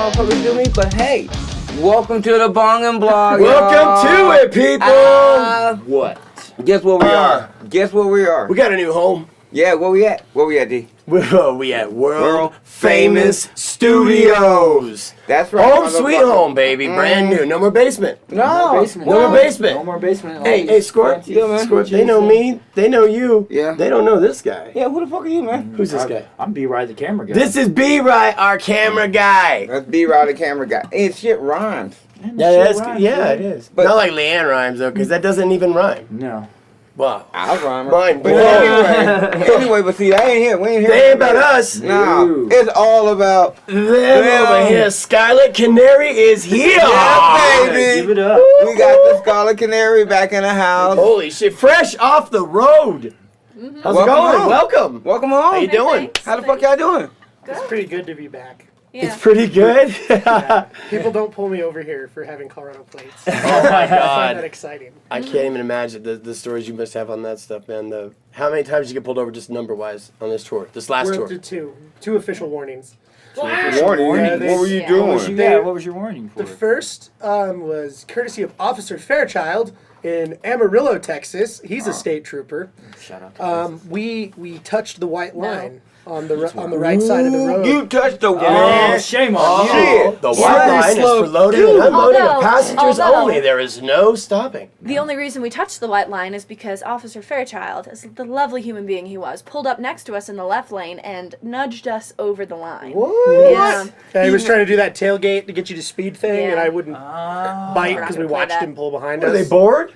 motherfuckers do me, but hey, welcome to the Bong-n-Blog. Welcome to it, people. What? Guess where we are? Guess where we are? We got a new home. Yeah, where we at? Where we at, D? We at World Famous Studios. That's right. Home sweet home, baby. Brand new. No more basement. No. No more basement. No more basement. Hey, Scorp. Yeah, man. Scorp, they know me. They know you. Yeah. They don't know this guy. Yeah, who the fuck are you, man? Who's this guy? I'm B-ry, the camera guy. This is B-ry, our camera guy. That's B-ry, the camera guy. Hey, shit rhymes. Yeah, it is. But not like Leanne rhymes, though, because that doesn't even rhyme. No. Wow. I'll rhyme. Mine. But anyway, but see, I ain't here. We ain't here. They ain't about us. No. It's all about them over here. Scarlet Canary is here. Yeah, baby. Give it up. We got the Scarlet Canary back in the house. Holy shit. Fresh off the road. How's it going? Home. Welcome. Welcome home. How you doing? Thanks. How the fuck y'all doing? It's pretty good to be back. Yeah. It's pretty good. People don't pull me over here for having Colorado plates. Oh my I find that god. exciting. I can't even imagine the stories you must have on that stuff, man. How many times did you get pulled over just number-wise on this tour? This last We're tour? up to two official warnings. Warning. Yeah, What were you yeah. doing? What was your warning for? The first was courtesy of Officer Fairchild in Amarillo, Texas. He's a state trooper. Shout out to We touched the white line on the right side of the road. You touched the Oh, shame on you. shit. The white line is for loading and unloading of passengers only. There is no stopping. The only reason we touched the white line is because Officer Fairchild, as the lovely human being he was, pulled up next to us in the left lane and nudged us over the line. What? Yeah. Yeah, he was trying to do that tailgate to get you to speed thing, Yeah. and I wouldn't bite because we We're not gonna play watched that. him pull behind Are us. they bored?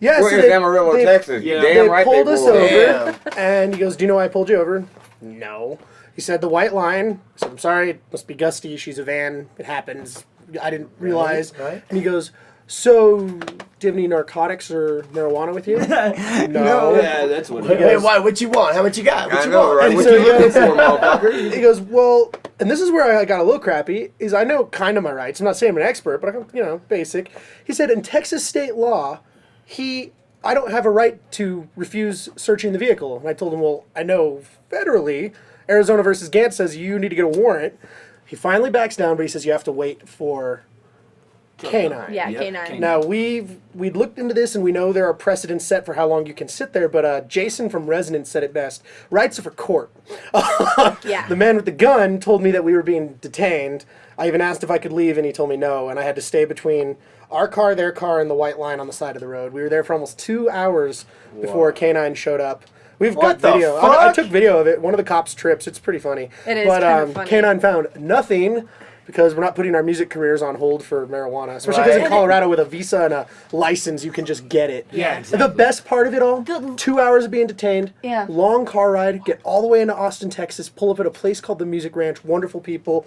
Yeah, We're so in Amarillo, Texas. yeah. Damn They right pulled they us pulled over, and he goes, "Do you know why I pulled you over?" No. He said, "The white line." I said, "I'm sorry, it must be Gusty. She's a van. It happens. I didn't realize." Right. And he goes, "So, do you have any narcotics or marijuana with you?" No. Yeah, that's what it Wait, is. why? What you want? How much you got? What I you know, want? right? And What so you he looking goes- for, motherfucker? He goes, "Well," and this is where I got a little crappy, is I know kind of my rights. I'm not saying I'm an expert, but I'm, basic. He said, in Texas state law, I don't have a right to refuse searching the vehicle. And I told him, well, I know federally, Arizona versus Gant says you need to get a warrant. He finally backs down, but he says you have to wait for K9. Yeah, Yep. K9. Now, we'd looked into this, and we know there are precedents set for how long you can sit there, but Jason from Resonance said it best. Rights are for court. Yeah. The man with the gun told me that we were being detained. I even asked if I could leave, and he told me no, and I had to stay between our car, their car, and the white line on the side of the road. We were there for almost 2 hours before K9 showed up. We've What got the video. fuck? I took video of it. One of the cops trips. It's pretty funny. It is but, kind of funny. K9 found nothing because we're not putting our music careers on hold for marijuana. Especially because in Right. Colorado with a visa and a license, you can just get it. Yeah, The exactly. best part of it all, The- 2 hours of being detained, Yeah. long car ride, get all the way into Austin, Texas, pull up at a place called the Music Ranch, wonderful people.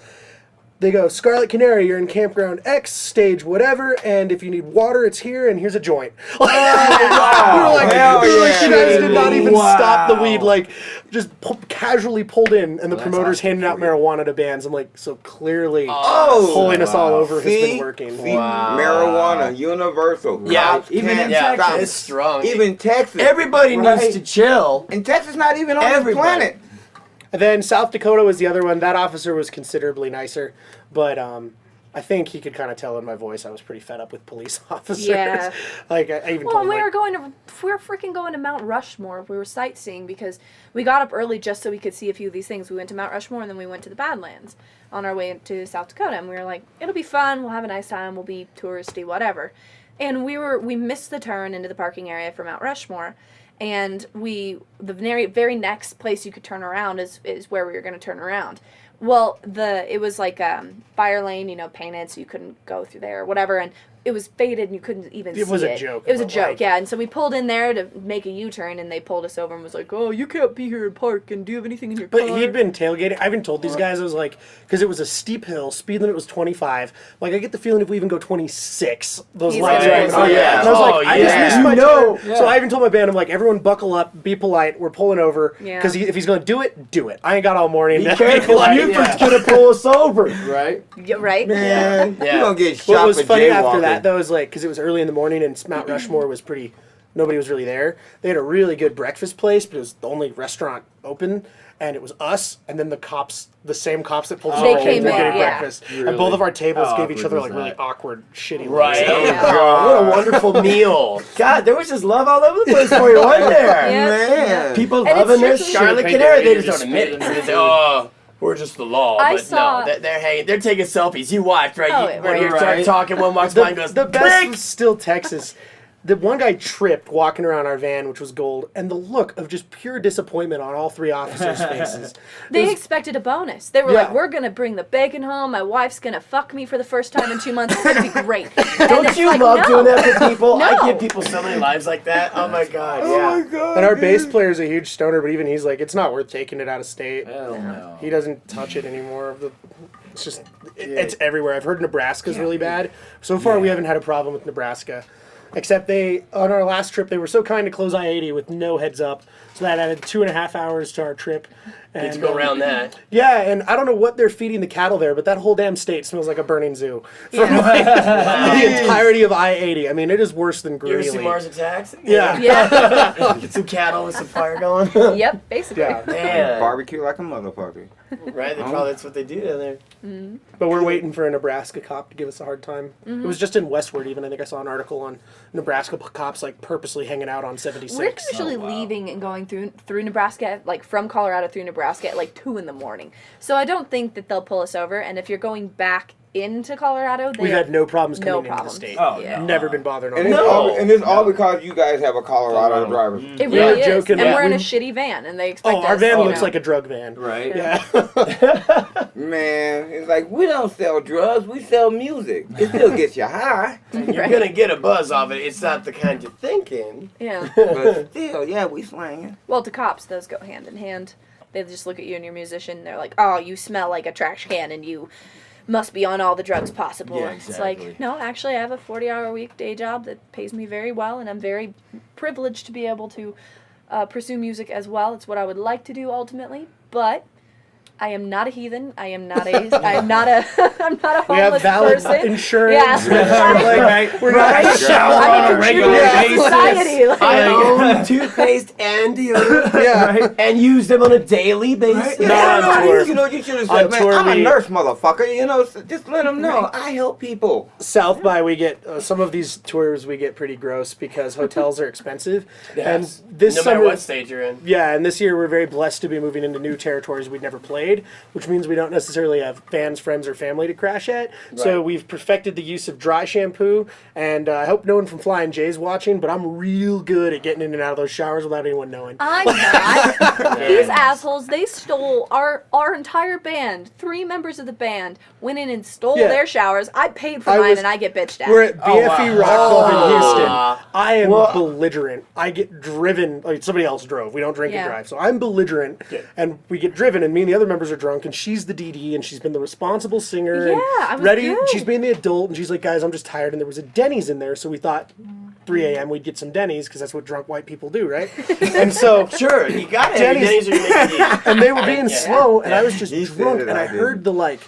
They go, Scarlet Canary, you're in campground X, stage whatever, and if you need water, it's here, and here's a joint. We were like, Hell you yeah. guys did not even Wow. stop the weed, like, just casually pulled in, and the that's promoters awesome handing out for you. marijuana to bands. I'm like, so clearly Oh, pulling us all over has See? been working. See? Wow. Marijuana, universal. Yeah, Cops even can't in Texas. stop. It's strong. Even Texas. Everybody Right. needs to chill. And Texas not even on the Everybody. planet. And then South Dakota was the other one. That officer was considerably nicer, but I think he could kind of tell in my voice I was pretty fed up with police officers. Yeah. Like I even Well, told him, we like, were freaking going to Mount Rushmore. We were sightseeing because we got up early just so we could see a few of these things. We went to Mount Rushmore and then we went to the Badlands on our way to South Dakota. And we were like, it'll be fun. We'll have a nice time. We'll be touristy, whatever. And we missed the turn into the parking area for Mount Rushmore. And the very next place you could turn around is where we were going to turn around. Well, it was like fire lane, painted, so you couldn't go through there or whatever, and it was faded and you couldn't even see it. It was a joke, It was a but, joke, like- yeah. And so we pulled in there to make a U-turn, and they pulled us over and was like, "Oh, you can't be here and park. And do you have anything in your car?" But he'd been tailgating. I even told these guys, I was like, because it was a steep hill, speed limit was 25. Like, I get the feeling if we even go 26, those He's lights are gonna going go on. yeah. And I was like, Oh, I just yeah. missed my No. turn. So I even told my band, I'm like, everyone buckle up, be polite, we're pulling over. Yeah. Because if he's going to do it, do it. I ain't got all morning. Be to careful, polite. Buford's gonna pull us over. Right? Yeah, right? Man, Yeah. you gonna get shot What was for funny after jaywalking. that, though, is like, because it was early in the morning and Mount Rushmore was pretty, nobody was really there. They had a really good breakfast place, but it was the only restaurant open. and it was us, and then the cops, the same cops that pulled us They over came to in, get yeah. breakfast, Really? and both of our tables How gave each other awkward like was really that? awkward, shitty Right. looks. Oh, Yeah. God. What a wonderful meal. God, there was just love all over the place for you, wasn't there? Yeah. Man. People And loving their it's just- Scarlet Should've Canary. paid They the just don't waiters, admit it. spit in They the say, food. oh, we're just the law. I But saw- no, they're taking selfies. You watched, right? Oh, You, right. when you start Right. talking, one walks by and goes, The best "Click!" was still Texas. The one guy tripped walking around our van, which was gold, and the look of just pure disappointment on all three officers' faces. They It was- expected a bonus. They were Yeah. like, we're going to bring the bacon home. My wife's going to fuck me for the first time in 2 months. It's going to be great. And Don't it's you like, love no. doing that to people? I No. give people so many lives like that. Oh my God, Oh yeah. my god. and our dude. bass player's a huge stoner, but even he's like, it's not worth taking it out of state. Hell no. He doesn't touch it anymore. It's just, it's everywhere. I've heard Nebraska's really bad. So far, we haven't had a problem with Nebraska. Except on our last trip, they were so kind to close I-80 with no heads up. So that added 2.5 hours to our trip. Need to go around that. Yeah, and I don't know what they're feeding the cattle there, but that whole damn state smells like a burning zoo. Yeah. The entirety of I-80. I mean, it is worse than You ever see Greeley. Mars Attacks? Yeah. Yeah. Get some cattle with some fire going. Yep, basically. Yeah. Man. Barbecue like a motherfucker. Right? That's what they do down there. But we're waiting for a Nebraska cop to give us a hard time. It was just in Westward even. I think I saw an article on Nebraska cops like purposely hanging out on 76. We're usually leaving and going through Nebraska, like from Colorado through Nebraska at like 2 a.m. So I don't think that they'll pull us over. And if you're going back into Colorado, We've had no problems coming no into problems. the state. Oh, Yeah. no. Never been bothered on And it. it's, No. all because you guys have a Colorado driver. It We were really is. joking And that we're in we- a shitty van, and they expect Oh, us. our van you looks know. like a drug van. Right? Yeah. Man, it's like we don't sell drugs, we sell music. It still gets you high, You're Right. gonna get a buzz off it. It's not the kind you're thinking. Yeah. but still, yeah, we slanging. Well, to cops, those go hand in hand. They just look at you and you're a musician. They're like, "Oh, you smell like a trash can, and you must be on all the drugs possible." Yeah, And It's exactly. like, no, actually, I have a 40-hour-a-week day job that pays me very well, and I'm very privileged to be able to pursue music as well. It's what I would like to do ultimately, but I am not a heathen. I am not a. I'm not a. I'm not a We have homeless valid person. insurance. Yeah. We're not Shower I'm on a a regular contributor to basis. society. Like, I own toothpaste and deodorant. Yeah. And use them on a daily basis. No, Yeah, on tour. you know, you should have On said, man, tour, I'm a we- nurse, motherfucker. You know, so just let them know. I help people. South by we get some of these tours we get pretty gross because hotels are expensive. Yes. And this no summer, matter what stage you're in. yeah, and this year we're very blessed to be moving into new territories we'd never played, which means we don't necessarily have fans, friends, or family to crash at. So Right. we've perfected the use of dry shampoo, and I hope no one from Flying J's watching, but I'm real good at getting in and out of those showers without anyone knowing. I'm not. These assholes, they stole our entire band. 3 members of the band went in and stole Yeah. their showers. I paid for I mine, was- and I get bitched at. We're at BFE wow. Rock Club in Houston. Aw. I am Well- belligerent. I get driven. Like somebody else drove. We don't drink and Yeah. drive, so I'm belligerent, Yeah. and we get driven. And me and the other members are drunk, and she's the DD, and she's been the responsible singer. Yeah, and I was ready. good. She's being the adult, and she's like, "Guys, I'm just tired." And there was a Denny's in there, so we thought 3 a.m. we'd get some Denny's because that's what drunk white people do, right? And so. Sure, you gotta have Denny's- Denny's or you make it And they were being Yeah. slow, and I was just He said drunk, it, and I I heard didn't. the like,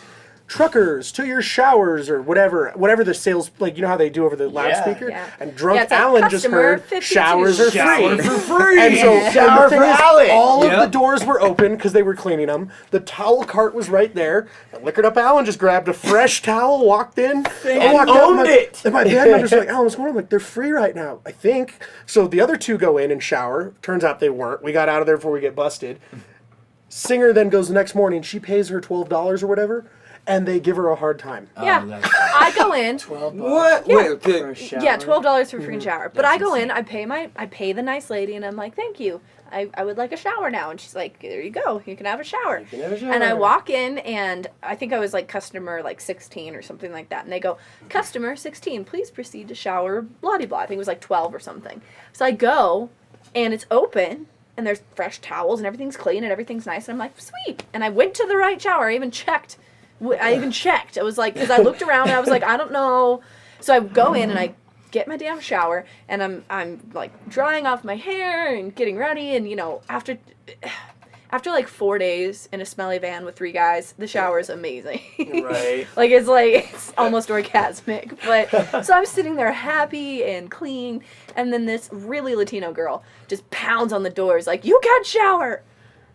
truckers to your showers or whatever the sales, like, you know how they do over the loudspeaker. Yeah. And drunk Yeah, it's like Alan just customer heard 52. showers are Shower free. for free. And so Yeah. Shower and the for thing is, Alan. all of Yep. the doors were open because they were cleaning them. The towel cart was right there. And Liquored Up Alan just grabbed a fresh towel, walked in, And walked out, owned it. And my band members were like, "Alan, what's going on?" I'm like, "They're free right now, I think." So the other 2 go in and shower. Turns out they weren't. We got out of there before we get busted. Singer then goes the next morning. She pays her $12 or whatever, and they give her a hard time. Yeah. I go in. What? Yeah. Wait, For a shower. Yeah, $12 for a freaking shower. But That's I go in, insane. I pay the nice lady, and I'm like, "Thank you. I would like a shower now." And she's like, "There you go. You can have a shower." can have a shower. And I walk in, and I think I was like customer like 16 or something like that. And they go, "Customer 16, please proceed to shower blah de blah." I think it was like 12 or something. So I go, and it's open, and there's fresh towels, and everything's clean, and everything's nice. And I'm like, "Sweet." And I went to the right shower. I even checked. I was like, because I looked around, and I was like, "I don't know." So I go in, and I get my damn shower, and I'm like drying off my hair and getting ready, and after like 4 days in a smelly van with 3 guys, the shower is amazing. Right. It's almost orgasmic. But so I'm sitting there happy and clean, and then this really Latino girl just pounds on the doors like, "You can't shower.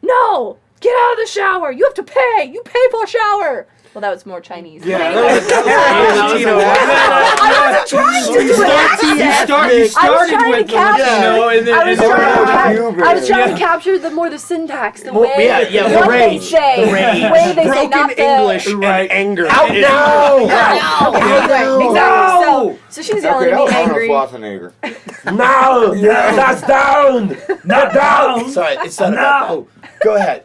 No, get out of the shower. You have to pay. You pay for a shower. Well, that was more Chinese. Yeah, But anyway. I wasn't trying to do an accent. You started with the Latino, and then I was trying to capture the syntax, the way the what rage, they say, the rage. the way they say, Broken not the English and anger. Out now! Anyway, exactly. So she's yelling Okay, at me that angry. was Arnold Schwarzenegger. No! That's down! not down. Sorry, it's not about that. Go ahead.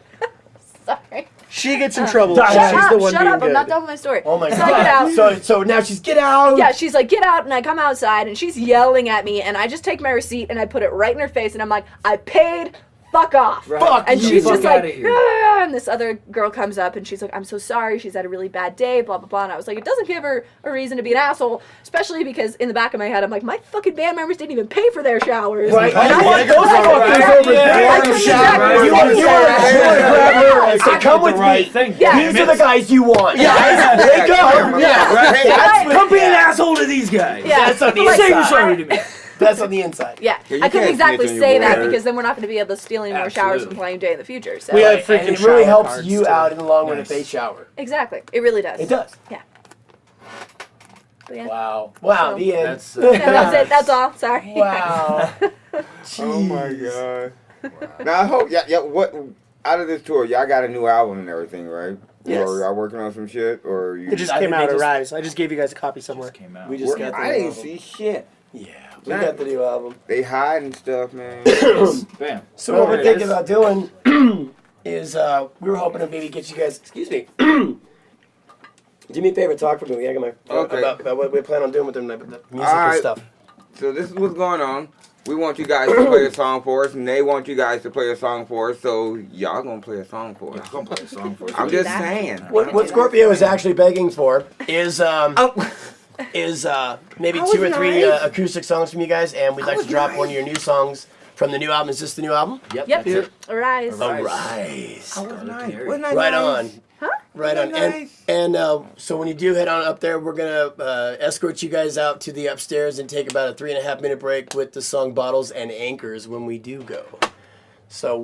Sorry. She gets in trouble. Shut She's up, the one Shut being up! good. I'm not done with my story. Oh my So I get out. god. So now she's get out! Yeah, she's like, get out, and I come outside, and she's yelling at me, and I just take my receipt, and I put it right in her face, and I'm like, I paid, fuck off. Right. Fuck And you. she's Fuck just outta like, here. "Ah," and this other girl comes up, and she's like, I'm so sorry, she's had a really bad day, blah, blah, blah, and I was like, it doesn't give her a reason to be an asshole, especially because in the back of my head, I'm like, my fucking band members didn't even pay for their showers. Right. And I I'm want like, those fuckers over there. I couldn't exactly You say want to that. grab her and say, come with right me. thing. Yeah. These are the guys you want. Yeah. They go. Yeah, right. Hey, that's Come be an asshole to these guys. Yeah. That's on the Like, Say you're inside. sorry to me. That's on the inside. Yeah, Yeah, you I couldn't can't exactly snitch on say your that word. because then we're not going to be able to steal any more showers from Absolutely. Flying Day in the future. So We have And freaking it really shower helps cards, you too. out in the long run if Nice. they shower. exactly, it really does. It does. Yeah. But yeah. Wow. Wow. So- The end. That's Yeah, that's it. That's all. Sorry. Wow. Oh my god. Now I hope what out of this tour, y'all got a new album and everything, right? Yes. Or y'all working on some shit, or you? It just I came think out they at just- Rise. I just gave you guys a copy somewhere. Came out. We just got the I new didn't album. see shit. Yeah. We got the new album. They hiding stuff, man. Bam. So what Oh, we're it thinking is. about doing is we were hoping to maybe get you guys. Excuse me. Do me a favor, talk for me. I got my Okay. about what we plan on doing with them, with the music and Alright. stuff. So this is what's going on. We want you guys to play a song for us, and they want you guys to play a song for us. So y'all gonna play a song for us. Gonna play a song for I'm do just that. saying. What Scorpio is actually begging for is maybe I 2 or was 3 nice. acoustic songs from you guys, and we'd like to was drop nice. one of your new songs from the new album. Is this the new album? Yep. Yep. That's it. Arise. Arise. Arise. Scarlet Nice. Canary. Wasn't I Right nice? on. Huh? Right on. Wasn't I nice? And so when you do head on up there, we're going to escort you guys out to the upstairs and take about a 3.5 minute break with the song Bottles and Anchors when we do go. So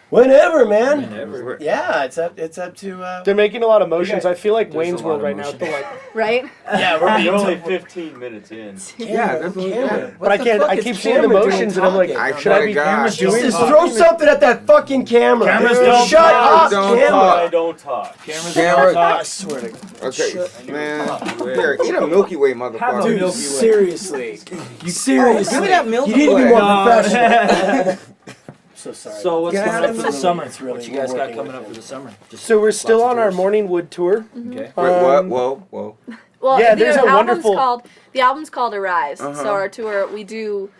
whenever, man. Whenever. Yeah, it's up to They're making a lot of motions. Okay. I feel like There's Wayne's a lot World of right now. motion. Feel like, Right? yeah, we're You're only being 15 minutes in. Yeah, that's what Cameron. but I can't. I keep seeing the motions, and I'm like, I should swear I to be God. doing Jesus, this? throw something at that fucking camera. Cameras Dude, don't shut talk. up, Don't camera. talk. I don't talk. Cameras Camera- don't talk. I swear to God. Okay, man. Here, eat a Milky Way, motherfucker. Dude, Milky Way. seriously. Seriously. give me that Milky You need to be Way. more No. professional. So sorry. So what's Get coming out up of for the the summer? It's really What you guys got working coming with up for it. the summer? Just So we're still lots on of our tours. morning wood tour. Okay. Wait, what? Um, Whoa. Well, Yeah, the there's a album's wonderful- called the album's called Arise. Uh-huh. So our tour we do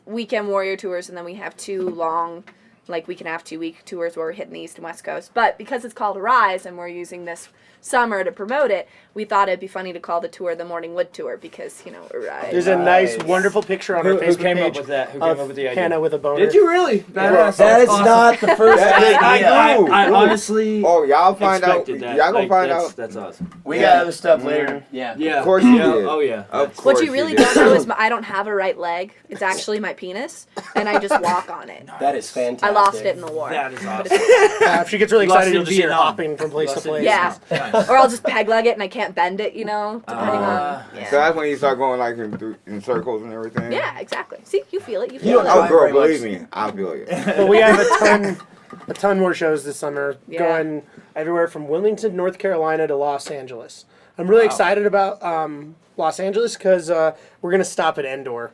weekend warrior tours, and then we have 2 long, like week and a half, 2-week tours where we're hitting the East and West Coast. But because it's called Arise and we're using this summer to promote it, we thought it'd be funny to call the tour the Morning Wood Tour because, you know, Arise. There's a nice, wonderful picture on our Who Facebook came up page with that? Who came of up with the idea? Hannah with a boner. Did you really? Badass. That is That's awesome. not the first That- idea. I Ooh. honestly Oh, y'all find out. expected that. Y'all gonna Like, find that's, out. That's awesome. We Yeah. got other stuff later. Yeah. Yeah. Of course you yeah. did. Oh yeah. Of course What you really did. don't know is I don't have a right leg. It's actually my penis, and I just walk on it. That is fantastic. I lost it in the war. That is But awesome. it's- If she gets really Lost excited, in you'll just see her Vietnam. hopping from place to Lost in place. Yeah. Nice. Or I'll just peg leg it and I can't bend it, you know, depending on. So Yeah. that's when you start going like in circles and everything. Yeah, exactly. See, you feel it. You You feel don't it. know. Oh, girl, Very much. believe me, I feel you. But we have a ton more shows this summer, Yeah. going everywhere from Wilmington, North Carolina to Los Angeles. I'm really excited about Los Angeles because we're gonna stop at Endor.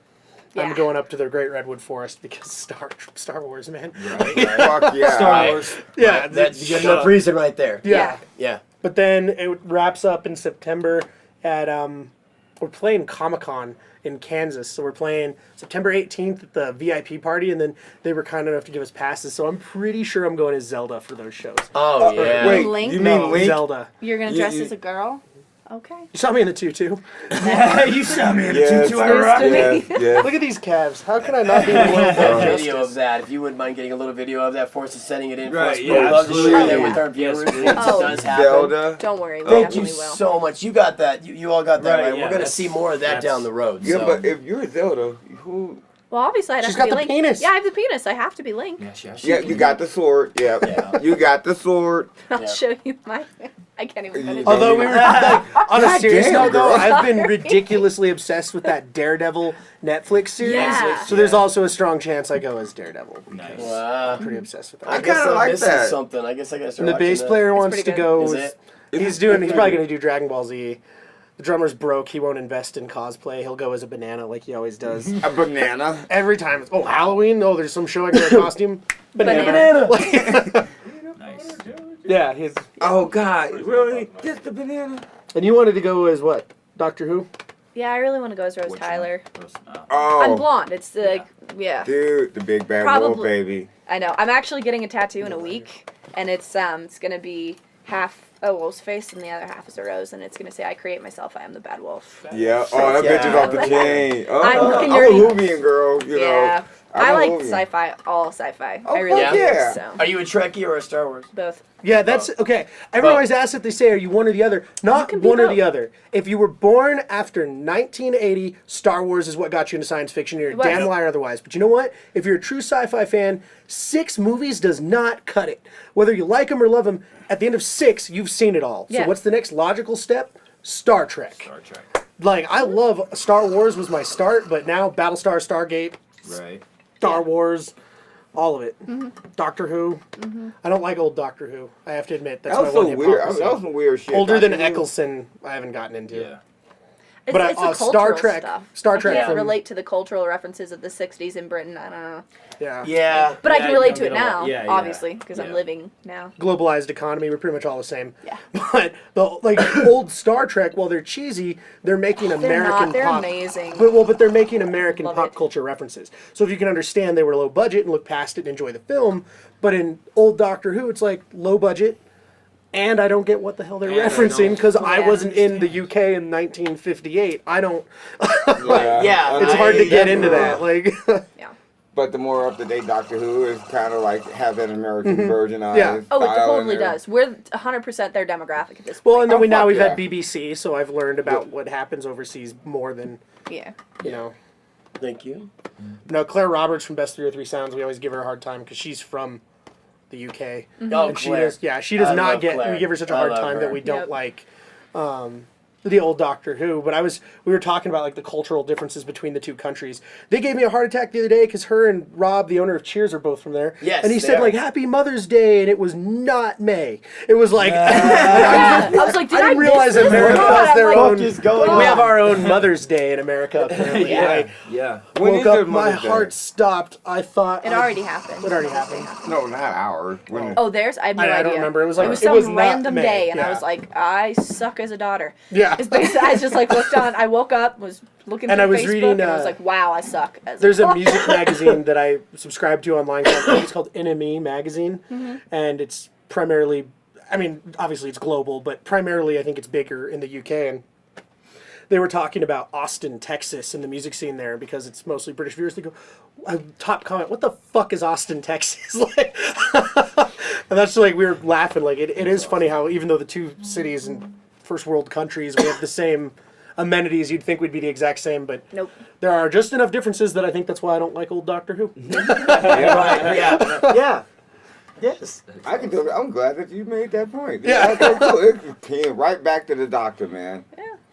I'm Yeah. going up to the Great Redwood Forest because Star Wars, man. Fuck yeah. Star Wars. Yeah, That's good enough reason right there. yeah. Yeah. But then it wraps up in September at we're playing Comic-Con in Kansas. So we're playing September 18th at the VIP party, and then they were kind enough to give us passes. So I'm pretty sure I'm going as Zelda for those shows. Oh, yeah. Wait, Link? you No, mean Link? Zelda. You're gonna You- dress you- as a girl? Okay. You saw me in the tutu. You saw me in a Yes. tutu. I rock. Yes, yes. Look at these calves. How can I not be We a need little a bit video of that. If you wouldn't mind getting a little video of that for us and sending it in for Right, us, yeah, we'd love to share absolutely. that Yeah. with our Yes, viewers. please. It Oh. does happen. Zelda. Don't worry. We Thank you definitely will. so much. You got that. You all got that Right, right. yeah, We're gonna that's- see more of that that's- down the road. Yeah, so. but if you're Zelda, who Well, obviously, I'd She's have to got be the Link. penis. Yeah, I have the penis. I have to be Link. Yeah, you got the sword. Yeah. Yeah. You got the sword. I'll Yeah. show you my. I can't even finish. Although we were like, on a God serious damn, note, though, girl. I've been ridiculously obsessed with that Daredevil Netflix series. Yeah. So there's also a strong chance I go as Daredevil. Nice. Wow. I'm pretty obsessed with that. I I guess kinda I'm like missing that. something. I guess I gotta start And the watching bass that. player wants pretty to good. go. Is With, it? he's probably going to do Dragon Ball Z. The drummer's broke. He won't invest in cosplay. He'll go as a banana like he always does. A banana. Every time. Oh, Halloween? Oh, there's some show I can wear a costume. Banana. Nice. Yeah, he's. Oh God, really? Just the banana? And you wanted to go as what? Doctor Who? Yeah, I really want to go as Rose Which Tyler. one? Oh, I'm blonde. It's like, yeah. dude, the big bad wolf Probably. baby. I know. I'm actually getting a tattoo in a week, and it's gonna be half a wolf's face and the other half is a rose, and it's gonna say, "I create myself. I am the bad wolf." Yeah. Oh, that bitch is Yeah. off the chain. Oh, I'm fucking I'm a nerdy. Hoovian girl. You Yeah. know. I I'm a like Hoovian. sci-fi, all sci-fi. Oh, I really fuck do. yeah. So Are you a Trekkie or a Star Wars? both. Yeah, that's okay. Everyone always asks if they say, are you one or the other? Not can be one or both. the other. If you were born after 1980, Star Wars is what got you into science fiction. You're a It was. damn liar otherwise. But you know what? If you're a true sci-fi fan, 6 movies does not cut it. Whether you like them or love them, at the end of 6, you've seen it all. So Yeah. what's the next logical step? Star Trek. Star Trek. Like, I love Star Wars was my start, but now Battlestar, Stargate, Right. Star Wars, all of it. Mm-hmm. Doctor Who. I don't like old Doctor Who. I have to admit. That's That was my so one weird. hypocrisy. That was some weird shit. Older than Doctor Who. Eccleston, I haven't gotten into. Yeah. It's, But it's the Star cultural Trek- stuff. Star I Trek can't from- relate to the cultural references of the '60s in Britain. I don't know. Yeah. Yeah. But I Yeah, can you relate don't to it get a lot- now, yeah, yeah. obviously, because I'm Yeah. living now. Globalized economy, we're pretty much all the same. Yeah. But the like old Star Trek, while they're cheesy, they're making They're American not. They're pop. amazing. But they're making American Love pop it. culture references. So if you can understand, they were low budget and look past it and enjoy the film. But in old Doctor Who, it's like low budget, and I don't get what the hell they're And I referencing don't because I Yeah. wasn't in the UK in 1958. I don't. Yeah, It's I hard to get into definitely- that. Like. Yeah. But the more up to date Doctor Who is kind of like have that American versionized Yeah. Oh, it style in totally there. does. We're 100% their demographic at this point. Well, and then Oh, now fuck we've yeah. had BBC, so I've learned about what happens overseas more than Yeah. you know. Thank you. No, Claire Roberts from Best 303 Sounds. We always give her a hard time because she's from the UK, Oh, and she Claire. does. Yeah, she does I not love get. Claire. We give her such a I hard love time her. that we don't Yep. like the old Doctor Who. But we were talking about like the cultural differences between the two countries. They gave me a heart attack the other day because her and Rob, the owner of Cheers, are both from there. Yes, and he they said are. like Happy Mother's Day, and it was not May. It was like I was like, did I didn't miss realize this? America God, has I'm their like, own. is going We have on? our own Mother's Day in America. Apparently, Yeah. I Yeah. When woke is their up, my Mother's Day? heart stopped. I thought It already happened. It already happened. No, not ours. When Oh, there's? I have no I idea. don't remember. It was like It was it some was not random May. day, and Yeah. I was like, I suck as a daughter. Yeah. It's basically, I just like looked on. I woke up, was looking And through I was Facebook, reading, and I was uh, like, wow, I suck as There's a daughter. music magazine that I subscribe to online. I think it's called NME Magazine, and it's primarily, I mean, obviously it's global, but primarily I think it's bigger in the UK. And they were talking about Austin, Texas, and the music scene there because it's mostly British viewers. They go, top comment, what the fuck is Austin, Texas? Like, and that's like we were laughing. Like it is funny how even though the two cities and first world countries we have the same amenities, you'd think we'd be the exact same, but Nope. there are just enough differences that I think that's why I don't like old Doctor Who. Yeah. Yeah. Yes. I can do it. I'm glad that you made that point. Yeah. Okay, cool. It came right back to the doctor, man.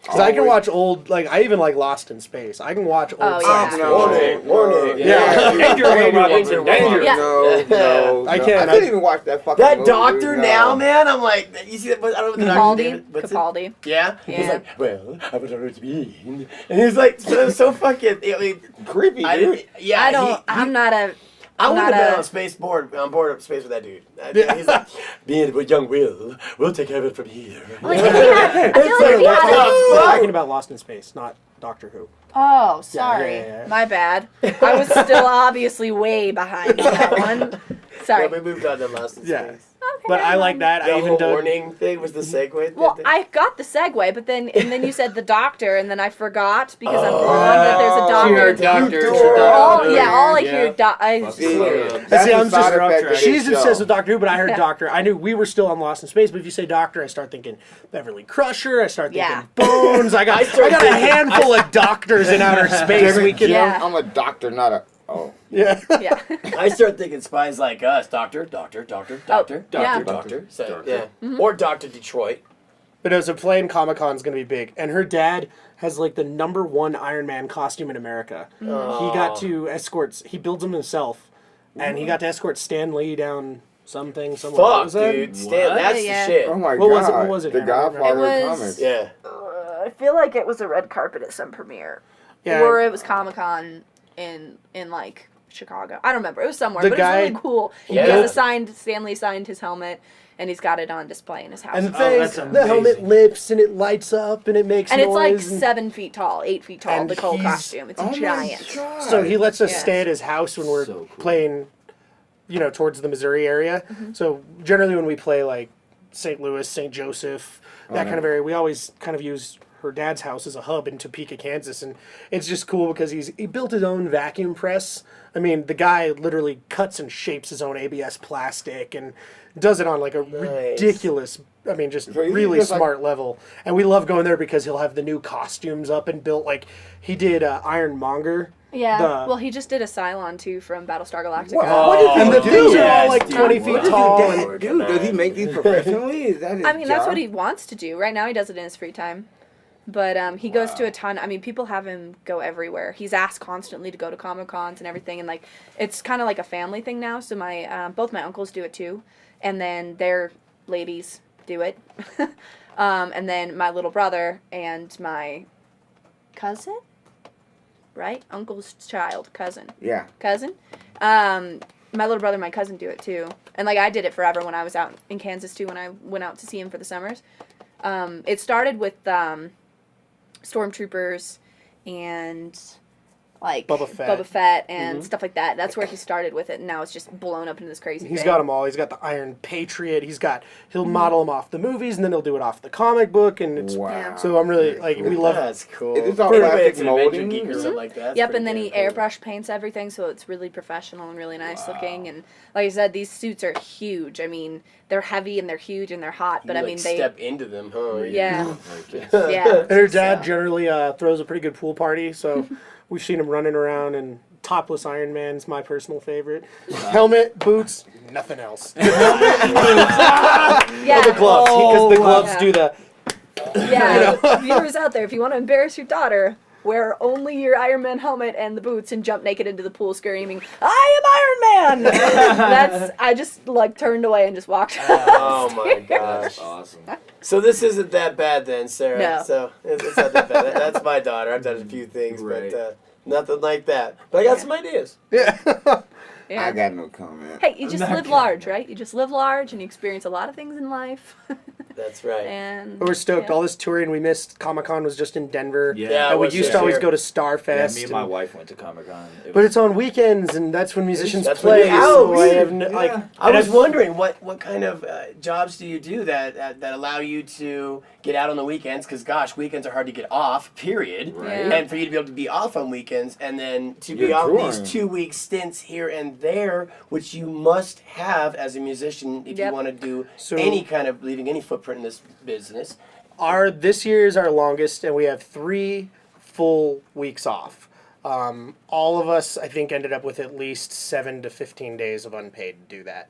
Because I can watch old, like, I even like Lost in Space. I can watch old Oh, science yeah. fiction. Warning. Yeah. Danger, Will Robinson, danger. Yeah. No, I no. can't. I couldn't even watch that fucking That movie, doctor no. now, man, I'm like, you see that? I don't know what the doctor's name is. Capaldi. What's it? Capaldi. Yeah? Yeah. He's like, well, I was always mean. And he's like, so fucking, I mean, Creepy, I dude. didn't, yeah, I don't. I'm not a. I I'm wouldn't not have been a- on space board. On board of space with that dude. Yeah. He's like, me and young Will, we'll take care of it from here. Like, if he had, I feel like if he had We're a, talking about Lost in Space, not Doctor Who. Oh, sorry. yeah. My bad. I was still obviously way behind on that one. Sorry. Yeah, we moved on to Lost in Yeah. Space. Okay, But I like that. The I even whole done. warning thing was the segue. Well, I got the segue, but then you said the doctor, and then I forgot because I'm blonde that there's a All I hear I'm just effect she's of obsessed with Doctor Who, but I heard Yeah. Doctor. I knew we were still on Lost in Space, but if you say Doctor, I start thinking Beverly Crusher. I start thinking Yeah. Bones. I got a handful of doctors in outer space. We can. Yeah. I'm a doctor, not a. Oh. Yeah. Yeah. I start thinking Spies Like Us, Doctor. yeah. So, yeah. Or Doctor Detroit. But no, so playing Comic-Con is going to be big. And her dad has like the #1 Iron Man costume in America. He got to escort, he builds them himself. And he got to escort Stan Lee down somewhere. Fuck, What was that? dude. Stan, that's Yeah. the shit. Oh my What was it? god. What was it, The Hannah? Godfather It of was- comics. Yeah. I feel like it was a red carpet at some premiere. Yeah. Or it was Comic-Con in like Chicago. I don't remember. It was somewhere, The but guy- it was really cool. Yeah. He has Stanley signed his helmet, and he's got it on display in his house. And the Oh, thing, that's the helmet amazing. lifts and it lights up and it makes and it's like noise. 7 feet tall, 8 feet tall, And the whole he's- costume. It's Oh my giant. God. So he lets us Yeah. stay at his house when we're So cool. playing, towards the Missouri area. Mm-hmm. So generally when we play like St. Louis, St. Joseph, that kind of area, we always kind of use her dad's house as a hub in Topeka, Kansas. And it's just cool because he built his own vacuum press. I mean, the guy literally cuts and shapes his own ABS plastic and does it on like a ridiculous, just So he's really just like- smart level. And we love going there because he'll have the new costumes up and built. Like he did Ironmonger. Yeah. The- Well, he just did a Cylon too from Battlestar Galactica. What did And he the do? things are all Yes, like dude. 20 What feet does tall. he And do? Dude, does he make these professionally? Is that his I mean, that's job? what he wants to do. Right now, he does it in his free time. But he goes to a ton. I mean, people have him go everywhere. He's asked constantly to go to Comic-Cons and everything. And, like, it's kind of like a family thing now. So both my uncles do it, too. And then their ladies do it. And then my little brother and my cousin? Right? Uncle's child. Cousin. Yeah. Cousin. My little brother and my cousin do it too. And like I did it forever when I was out in Kansas too when I went out to see him for the summers. It started with stormtroopers and like Boba Fett and stuff like that. That's where he started with it, and now it's just blown up into this crazy he's thing. got them all. He's got the Iron Patriot. He'll model them off the movies, and then he'll do it off the comic book. And it's Wow. so I'm really like we love. That's cool. Is this all Anyway, plastic it's an Adventure molding? Geek or something like that. That's Yep, pretty and then he damn cool. airbrush paints everything, so it's really professional and really nice looking. And like I said, these suits are huge. I mean, they're heavy and they're huge and they're hot, but You, I like, mean they. step into them, huh? Yeah, Okay. yeah. And her dad So- generally throws a pretty good pool party, so we've seen him running around. And topless Iron Man's my personal favorite. Helmet, boots, nothing else. Yeah. The gloves, because the gloves yeah. do the. Yeah, viewers out there, if you want to embarrass your daughter, wear only your Iron Man helmet and the boots and jump naked into the pool screaming, "I am Iron Man!" I just like turned away and just walked out. Oh my gosh. Awesome. So this isn't that bad then, Sarah. No. So it's not that bad. That's my daughter. I've done a few things, Right. but nothing like that. But I got some ideas. Yeah. Yeah. I got no comment. Hey, you just Not live kidding. large, right? You just live large and you experience a lot of things in life. That's right. And We're stoked. yeah. All this touring we missed. Comic-Con was just in Denver. Yeah, And we was used this to always year. go to Yeah, Starfest. me and my and- wife went to Comic-Con. But it's on weekends, and that's when musicians That's when play. you're So out. I have no, Yeah. like I was and wondering what kind of jobs do you do that allow you to get out on the weekends? Because gosh, weekends are hard to get off. Period. Right. Yeah. And for you to be able to be off on weekends, and then to be You're off touring. these 2-week stints here and there, which you must have as a musician if you Yep. want to do So- any kind of leaving any footprint in this business. this year is our longest, and we have 3 full weeks off. All of us, I think, ended up with at least 7 to 15 days of unpaid to do that.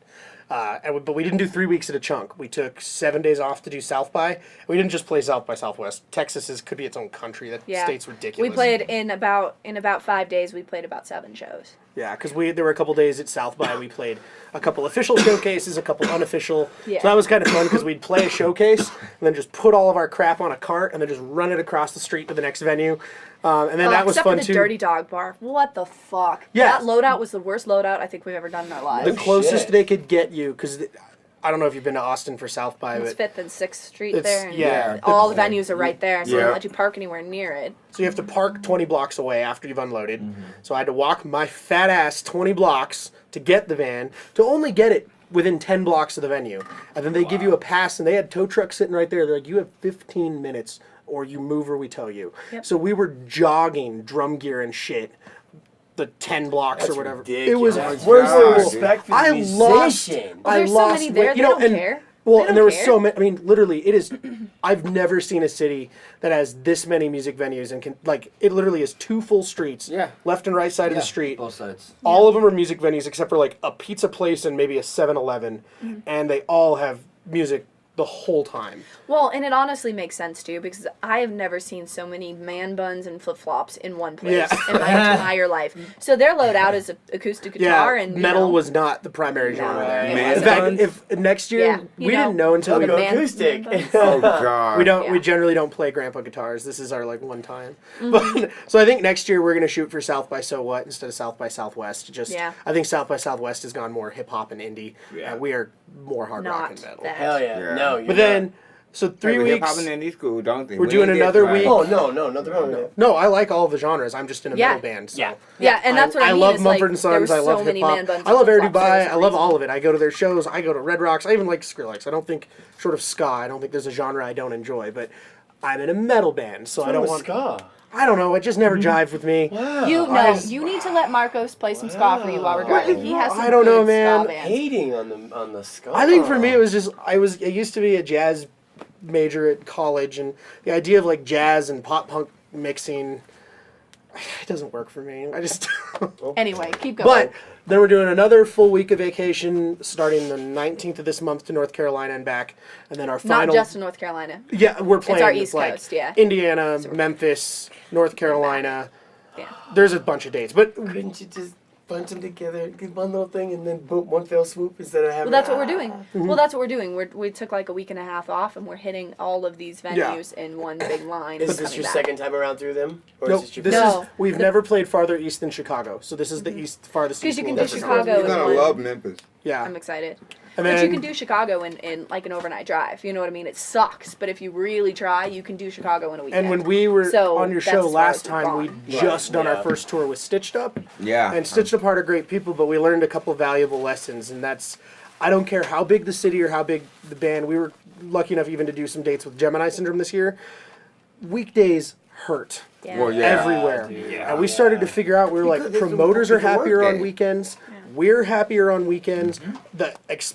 But we didn't do 3 weeks at a chunk. We took 7 days off to do South by. We didn't just play South by Southwest. Texas could be its own country. That Yeah. state's ridiculous. We played in about 5 days. We played about 7 shows. Yeah, because there were a couple days at South by. We played a couple official showcases, a couple unofficial. Yeah. So that was kind of fun because we'd play a showcase and then just put all of our crap on a cart and then just run it across the street to the next venue. And then that was except fun for the too. Dirty Dog Bar. What the fuck? Yeah. That loadout was the worst loadout I think we've ever done in our lives. The closest shit. they could get you, because I don't know if you've been to Austin for South by, It's but 5th and 6th Street It's- there. And yeah. all the venues are right there, so they Yeah. don't let you park anywhere near it. so you have to park 20 blocks away after you've unloaded. Mm-hmm. So I had to walk my fat ass 20 blocks to get the van, to only get it within 10 blocks of the venue. And then they give you a pass, and they had tow trucks sitting right there. They're like, you have 15 minutes or you move or we tow you. Yep. So we were jogging drum gear and shit, the 10 blocks That's or whatever. ridiculous. It was Where's the God, respect for the I lost. musician? Well, I there's so lost many there, weight. they don't care. Well, They and don't there was care. so many. I mean, literally, it is. I've never seen a city that has this many music venues and can it literally is 2 full streets. Yeah. Left and right side of the street. Both sides. All of them are music venues except for like a pizza place and maybe a 7-Eleven, and they all have music the whole time. Well, and it honestly makes sense too, because I have never seen so many man buns and flip flops in one place Yeah. in my entire life. So their loadout is acoustic guitar and metal you know, was not the primary genre there. Man In fact, buns? if next year Yeah, we you know. didn't know until Oh, we the man- acoustic. man Oh God. We don't. Yeah. We generally don't play grandpa guitars. This is our one time. But so I think next year we're gonna shoot for South by So What instead of South by Southwest. Yeah. I think South by Southwest has gone more hip hop and indie. Yeah. We are more hard rock not and metal. that. Hell yeah. Yeah. No, you're But then, so 3 Hip weeks. hop and indie school, don't they? We're We doing ain't get another right. week. Oh no, nothing wrong with that. No, I like all of the genres. I'm just in a Yeah. metal band. So. Yeah. Yeah, and that's what I mean. love is, Mumford and like, there Sons. were I love so many hip man hop. buns I and love Air flip-flops Dubai. for I some love reason. all of it. I go to their shows. I go to Red Rocks. I even like Skrillex. I don't think, short of ska, I don't think there's a genre I don't enjoy. But I'm in a metal band, so I don't want. ska. I don't know. It just never jived with me. Wow. You need to let Marcos play some ska for you while we're driving. He has some I don't know, good man. ska bands. Hating on the ska. I think for me it was just I used to be a jazz major at college, and the idea of like jazz and pop punk mixing, it doesn't work for me. I just. Anyway, keep going. But then we're doing another full week of vacation starting the 19th of this month to North Carolina and back, and then our final. Not just in North Carolina. Yeah, we're playing. our East like, Coast, yeah. Indiana, Memphis, North Carolina. Yeah. There's a bunch of dates, but Couldn't you just bunch them together, get one little thing, and then boom, one fell swoop instead of having. Well, that's what we're doing. Well, that's what we're doing. We took like a week and a half off, and we're hitting all of these venues in one big line. Is and this coming your back. second time around through them, or nope, is this your this first? No. is we've never played farther east than Chicago, so this is the farthest Because east. you can we'll do ever go. Chicago You're in gonna one. love Memphis. Yeah, I'm excited. and But then you can do Chicago in like an overnight drive. You know what I mean? It sucks, but if you really try, you can do Chicago in a weekend. and when we were So on your that's show as far last as we've time, we gone. just done our Yeah. first tour with Stitched Up. Yeah. And Stitched Apart are great people, but we learned a couple valuable lessons, and that's I don't care how big the city or how big the band. We were lucky enough even to do some dates with Gemini Syndrome this year. Weekdays hurt Yeah. Well, yeah. everywhere, Yeah. and we started to figure out we were like Because it's a- promoters are it's a work happier on day. weekends. We're happier on weekends.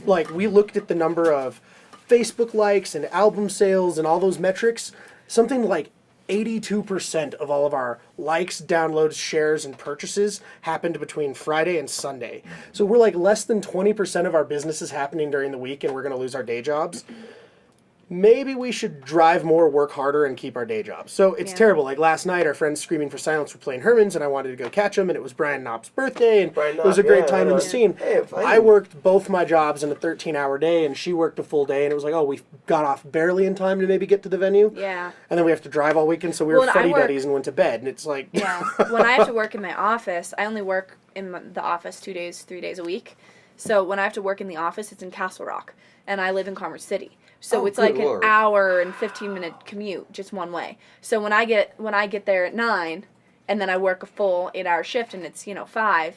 Like we looked at the number of Facebook likes and album sales and all those metrics. Something like 82% of all of our likes, downloads, shares, and purchases happened between Friday and Sunday. So we're like less than 20% of our business is happening during the week, and we're going to lose our day jobs. Maybe we should drive more, work harder, and keep our day jobs. So it's Yeah. terrible. Like last night, our friends Screaming for Silence were playing Herman's, and I wanted to go catch them, and it was Brian Knopp's birthday, and Brian it was a Knopp, great yeah, time in I the know. scene. Hey, fine. I worked both my jobs in a 13-hour day, and she worked a full day, and it was like, oh, we got off barely in time to maybe get to the venue. Yeah. And then we have to drive all weekend, so we were Well, and I fuddy-duddies and went to bed, and it's like... Yeah. When I have to work in my office, I only work in the office 3 days a week. So when I have to work in the office, it's in Castle Rock, and I live in Commerce City. So Oh, it's good like Lord. an hour and 15-minute commute just one way. So when I get there at 9, and then I work a full 8-hour shift, and it's 5,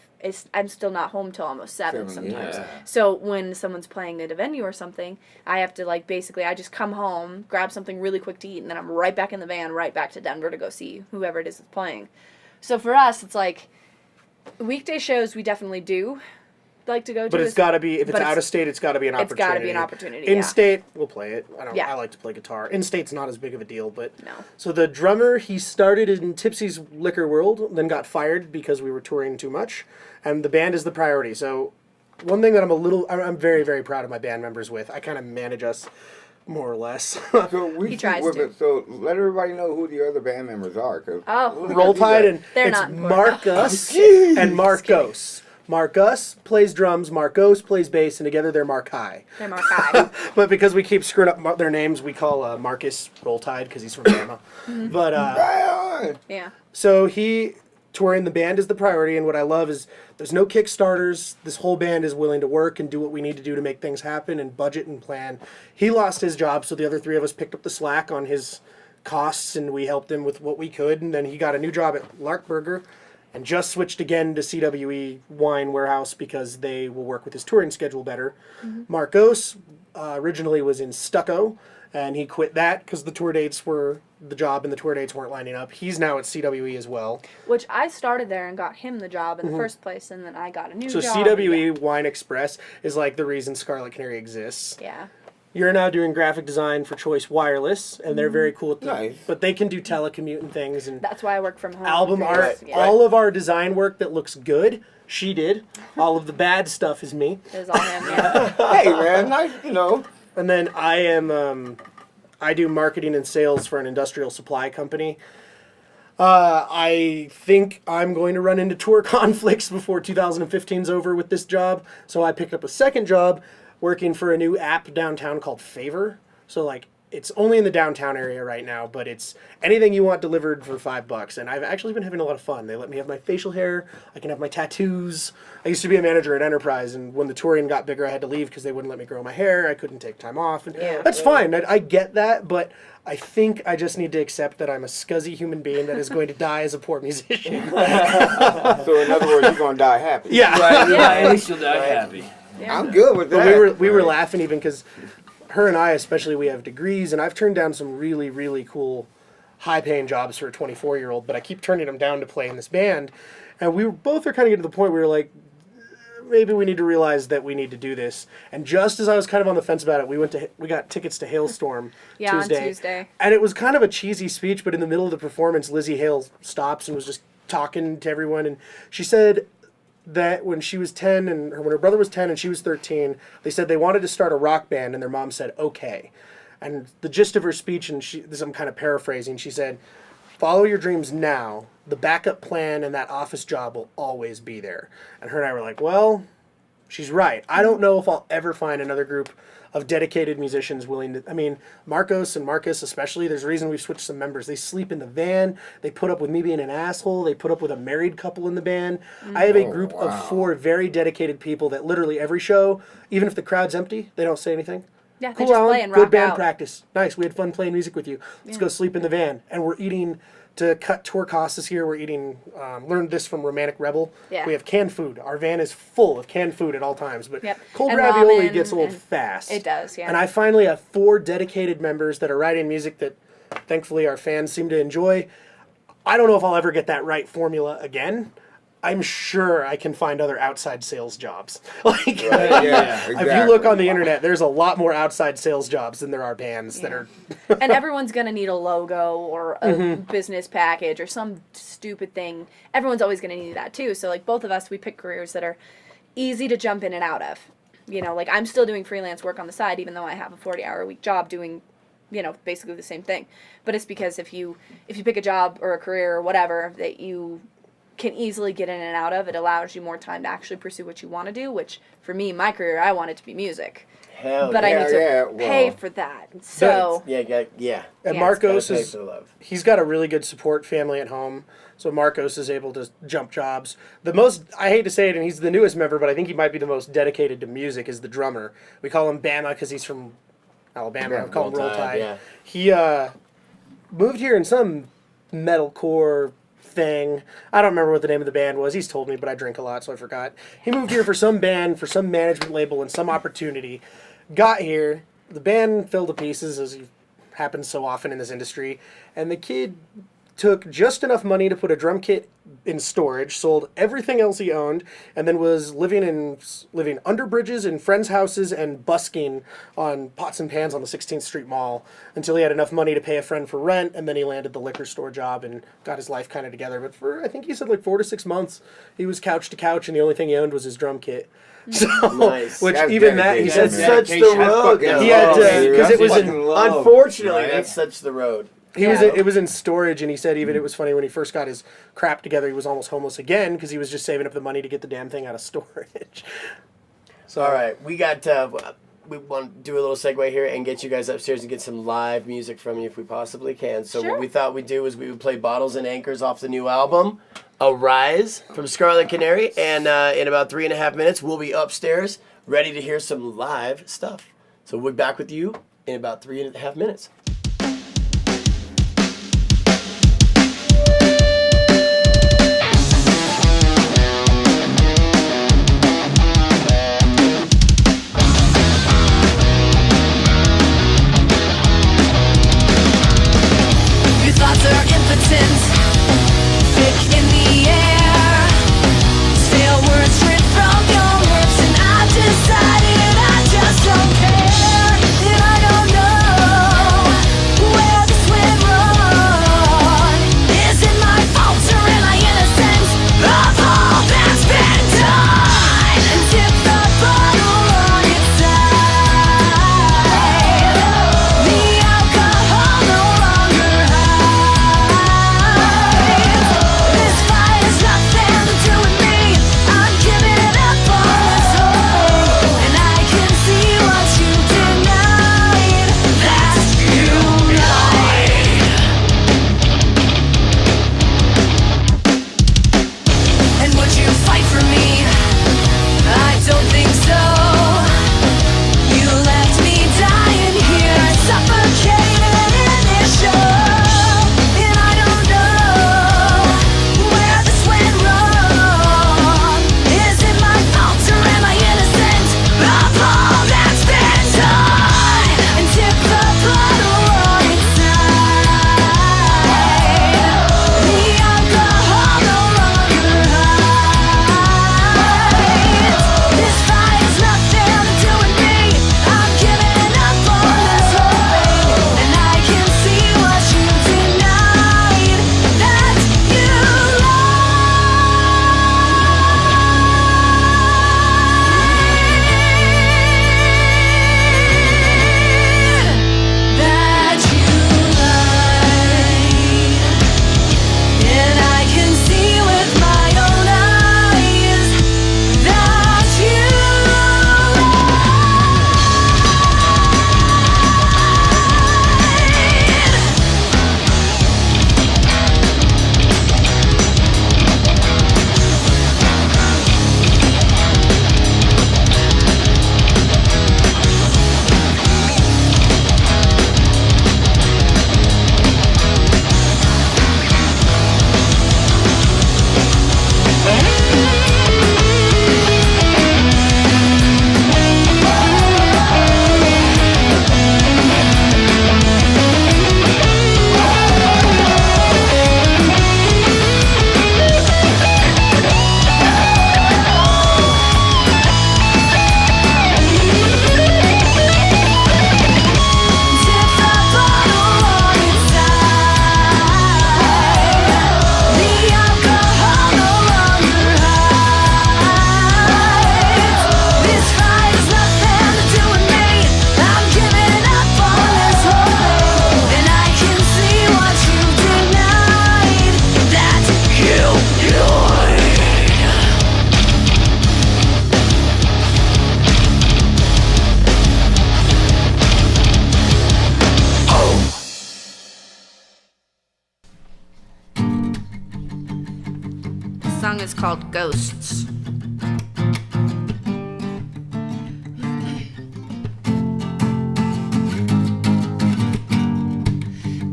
I'm still not home till almost 7 sometimes. Yeah. So when someone's playing at a venue or something, I have to basically I just come home, grab something really quick to eat, and then I'm right back in the van, right back to Denver to go see whoever it is that's playing. So for us, it's like weekday shows we definitely do like to go to. But it's got to be, if it's but out of state, it's got to be an opportunity. It's got to be an opportunity. In yeah. state, we'll play it. Yeah. I like to play guitar. In state's not as big of a deal, but No. So the drummer, he started in Tipsy's Liquor World, then got fired because we were touring too much, and the band is the priority. So one thing that I'm very, very proud of my band members with. I kind of manage us more or less. So we He should tries whip to. it. So let everybody know who the other band members are. Cause Oh. Roll Tide, and They're it's not important. Marcus and Marcos. Marcus plays drums, Marcos plays bass, and together they're Markai. They're Markai. But because we keep screwing up their names, we call Marcus Roll Tide because he's from Bama. But Yeah. so he touring the band is the priority, and what I love is there's no Kickstarters. This whole band is willing to work and do what we need to do to make things happen and budget and plan. He lost his job, so the other three of us picked up the slack on his costs, and we helped him with what we could. And then he got a new job at Larkburger and just switched again to CWE Wine Warehouse because they will work with his touring schedule better. Marcos originally was in Stucco, and he quit that because the tour dates were the job and the tour dates weren't lining up. He's now at CWE as well. Which I started there and got him the job in the first place, and then I got a new So job. CWE Wine Express is like the reason Scarlet Canary exists. Yeah. You're now doing graphic design for Choice Wireless, and they're very cool. Nice. But they can do telecommute and things and That's why I work from home. album because- art. Yeah. All of our design work that looks good, she did. All of the bad stuff is me. It was all him, yeah. Hey, man, nice, you know. And then I am, I do marketing and sales for an industrial supply company. I think I'm going to run into tour conflicts before 2015's over with this job. So I picked up a second job working for a new app downtown called Favor. So like, it's only in the downtown area right now, but it's anything you want delivered for $5. And I've actually been having a lot of fun. They let me have my facial hair. I can have my tattoos. I used to be a manager at Enterprise, and when the touring got bigger, I had to leave because they wouldn't let me grow my hair. I couldn't take time off. And that's fine. I get that, but I think I just need to accept that I'm a scuzzy human being that is going to die as a poor musician. So in other words, you're gonna die happy. Yeah. Right, Yeah. at least you'll die happy. I'm good with that. But we were laughing even because her and I especially, we have degrees, and I've turned down some really, really cool high-paying jobs for a 24-year-old, but I keep turning them down to play in this band. And we both are kind of getting to the point where we're like, maybe we need to realize that we need to do this. And just as I was kind of on the fence about it, we got tickets to Hailstorm Yeah, on Tuesday. Tuesday. And it was kind of a cheesy speech, but in the middle of the performance, Lizzie Hale stops and was just talking to everyone, and she said that when she was 10 and when her brother was 10 and she was 13, they said they wanted to start a rock band, and their mom said okay. And the gist of her speech, and this I'm kind of paraphrasing, she said, follow your dreams now. The backup plan and that office job will always be there. And her and I were like, well, she's right. I don't know if I'll ever find another group of dedicated musicians willing to, I mean, Marcos and Marcus especially, there's a reason we've switched some members. They sleep in the van. They put up with me being an asshole. They put up with a married couple in the band. I have a group of 4 very dedicated people that literally every show, even if the crowd's empty, they don't say anything. Yeah, they Cool, just Alan. play and Good rock band out. practice. Nice. We had fun playing music with you. Let's go sleep in the van. And we're eating, to cut tour costs this year, we're eating, learned this from Romantic Rebel. Yeah. We have canned food. Our van is full of canned food at all times. But Yep. cold And ravioli ramen gets old and- fast. It does, yeah. And I finally have 4 dedicated members that are writing music that thankfully our fans seem to enjoy. I don't know if I'll ever get that right formula again. I'm sure I can find other outside sales jobs. Like, Yeah, if you look on the internet, there's a lot more outside sales jobs than there are bands that are. And everyone's going to need a logo or a business package or some stupid thing. Everyone's always going to need that too. So like both of us, we pick careers that are easy to jump in and out of. You know, like I'm still doing freelance work on the side, even though I have a 40-hour-a-week job doing, you know, basically the same thing. But it's because if you pick a job or a career or whatever that you can easily get in and out of, it allows you more time to actually pursue what you want to do, which for me, my career, I want it to be music. Hell But yeah. I need to yeah, pay well. for that. So Yeah. And Yeah, Marcos Gotta pay is for the love. he's got a really good support family at home. So Marcos is able to jump jobs. The most, I hate to say it, and he's the newest member, but I think he might be the most dedicated to music, is the drummer. We call him Bama because he's from Alabama. Yeah, I call him Roll Roll Tide, Tide. yeah. He moved here in some metalcore thing. I don't remember what the name of the band was. He's told me, but I drink a lot, so I forgot. He moved here for some band, for some management label, and some opportunity. Got here. The band fell to pieces, as happens so often in this industry, and the kid took just enough money to put a drum kit in storage, sold everything else he owned, and then was living under bridges in friends' houses and busking on pots and pans on the 16th Street Mall until he had enough money to pay a friend for rent, and then he landed the liquor store job and got his life kind of together. But for, I think he said, like 4 to 6 months, he was couch to couch, and the only thing he owned was his drum kit. So, Nice. which That's even that, he dedication, said, That's man. such the road. fucking though. He had to- dude. 'cause it That's was in- fucking love, Unfortunately, right? that's such the road. it was in storage, and he said even it was funny when he first got his crap together, he was almost homeless again because he was just saving up the money to get the damn thing out of storage. So All right, we got. We want to do a little segue here and get you guys upstairs and get some live music from you if we possibly can. So Sure. what we thought we'd do is we would play Bottles and Anchors off the new album, Arise, from Scarlet Canary. And in about 3.5 minutes, we'll be upstairs ready to hear some live stuff. So we'll be back with you in about 3.5 minutes. It's called Ghosts.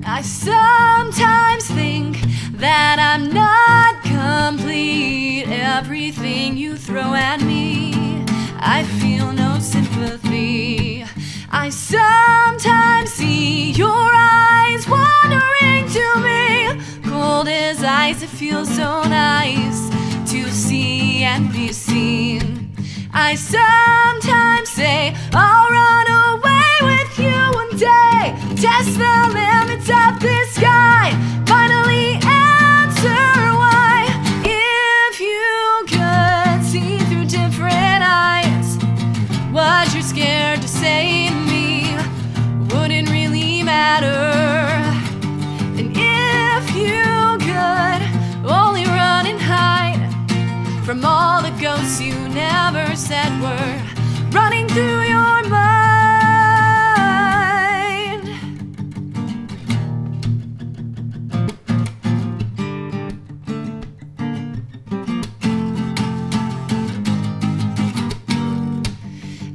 I sometimes think that I'm not complete. Everything you throw at me, I feel no sympathy. I sometimes see your eyes wandering to me, cold as ice. It feels so nice to see and be seen. I sometimes say I'll run away with you one day, test the limits of this sky, finally answer why. If you could see through different eyes, what you're scared to say to me wouldn't really matter. And if you could only run and hide from all the ghosts you never said were running through your mind.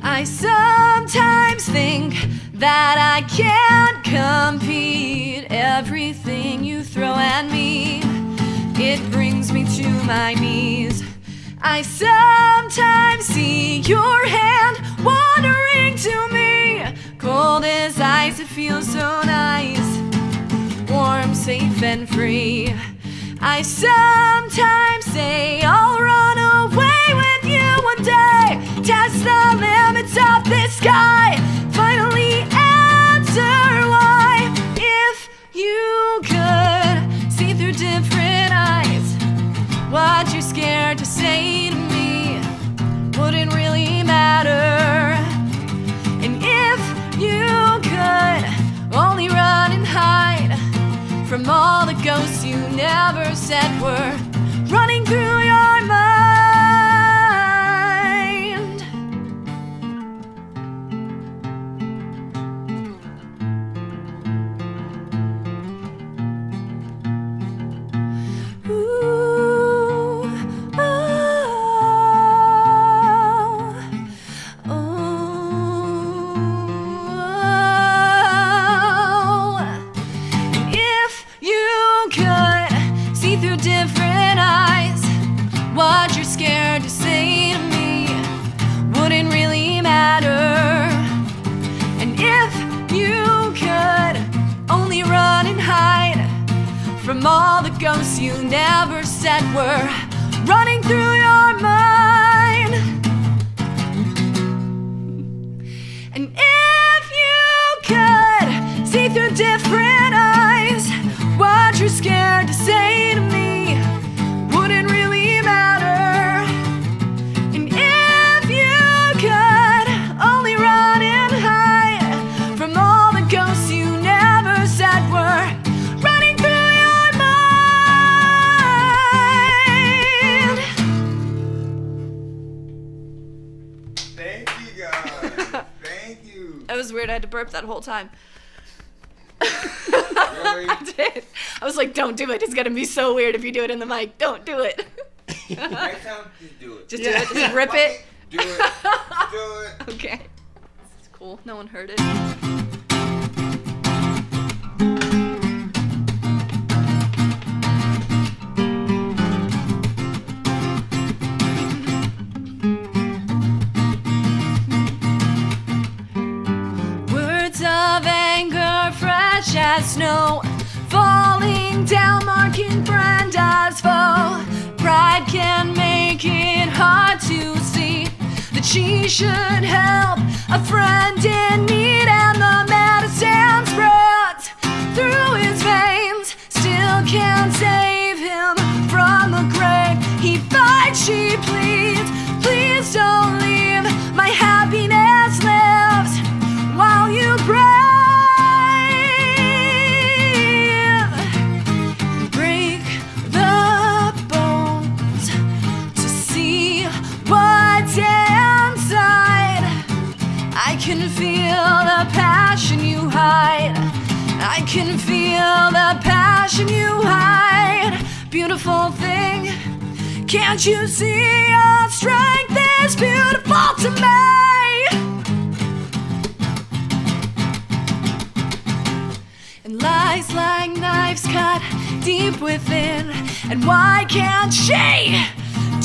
I sometimes think that I can't compete. Everything you throw at me, it brings me to my knees. I sometimes see your hand wandering to me, cold as ice. It feels so nice, warm, safe, and free. I sometimes say I'll run away with you one day, test the limits of this sky, finally answer why. If you could see through different eyes, what you're scared to say to me wouldn't really matter. And if you could only run and hide from all the ghosts you never said were running through your mind. Ooh, oh, oh. If you could see through different eyes, what you're scared to say to me wouldn't really matter. And if you could only run and hide from all the ghosts you never said were running through your mind. And if you could see through different eyes, what you're scared to say to me wouldn't really matter. And if you could only run and hide from all the ghosts you never said were running through your mind. Thank you guys. Thank you. That was weird. I had to burp that whole time. Really? I did. I was like, don't do it. It's going to be so weird if you do it in the mic. Don't do it. Next time, just do it. Just do it. Just rip it. Do it. Do it. Okay. It's cool. No one heard it. Words of anger, fresh as snow, falling down, marking friend as foe. Pride can make it hard to see that she should help a friend in need, and the medicine spreads through his veins, still can't save him from the grave. He fights, she pleads, please don't leave, my happiness lives while you breathe. Break the bones to see what's inside. I can feel the passion you hide. I can feel the passion you hide. Beautiful thing, Can't you see your strength is beautiful to me? And lies like knives cut deep within. And why can't she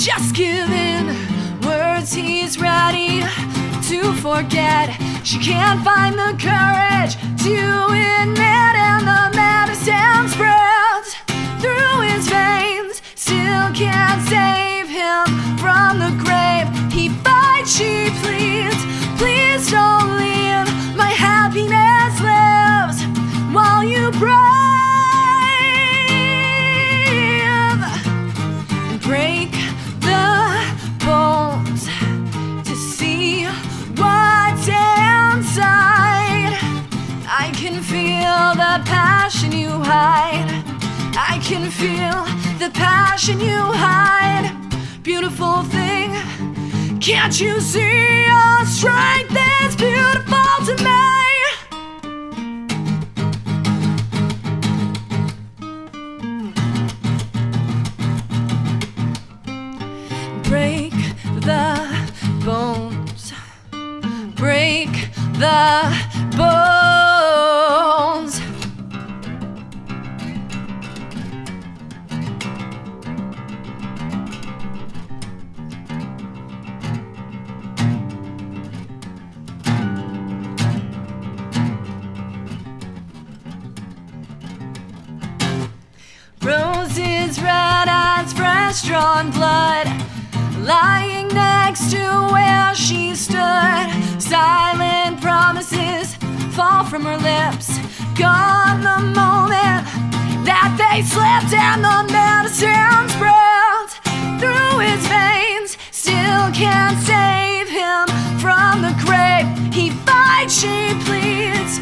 just give in? Words he's ready to forget. She can't find the courage to admit, and the medicine spreads through his veins. Still can't save him from the grave. He fights, she pleads, please don't leave. My happiness lives while you breathe. And break the bones to see what's inside. I can feel the passion you hide. I can feel the passion you hide. Beautiful thing, can't you see your strength is beautiful to me? Break the bones. Break the bones. Roses red as fresh drawn blood, lying next to where she stood. Silent promises fall from her lips. Gone the moment that they slipped, and the medicine spread through his veins. Still can't save him from the grave. He fights, she pleads,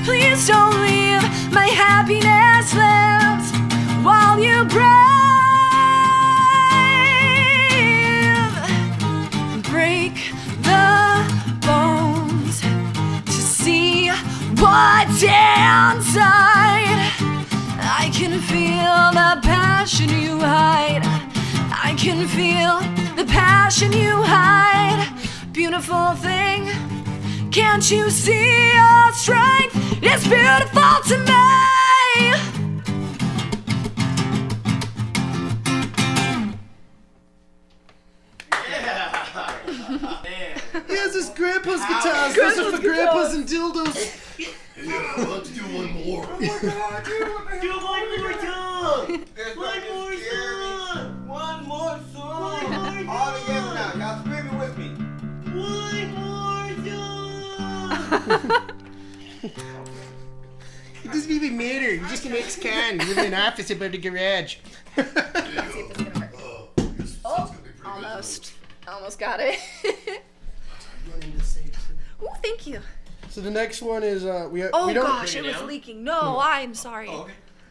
please don't leave. My happiness lives while you breathe. Break the bones to see what's inside. I can feel the passion you hide. I can feel the passion you hide. Beautiful thing, can't you see your strength? It's beautiful to me. He has his grandpa's guitars. Those are for grandpas and dildos. Yeah, I'd love to do one more. Oh my God, dude, what the Do hell? one more song. There's One nothing more scary. song. One more song. One more All together song. now. Y'all screaming with me. One more song. It doesn't even matter. He just makes can. Live in an office above the garage. Oh, this sounds gonna be pretty Almost. Almost got it. Ooh, thank you. So the next one is Oh we don't gosh, it was leaking. No, I'm sorry. we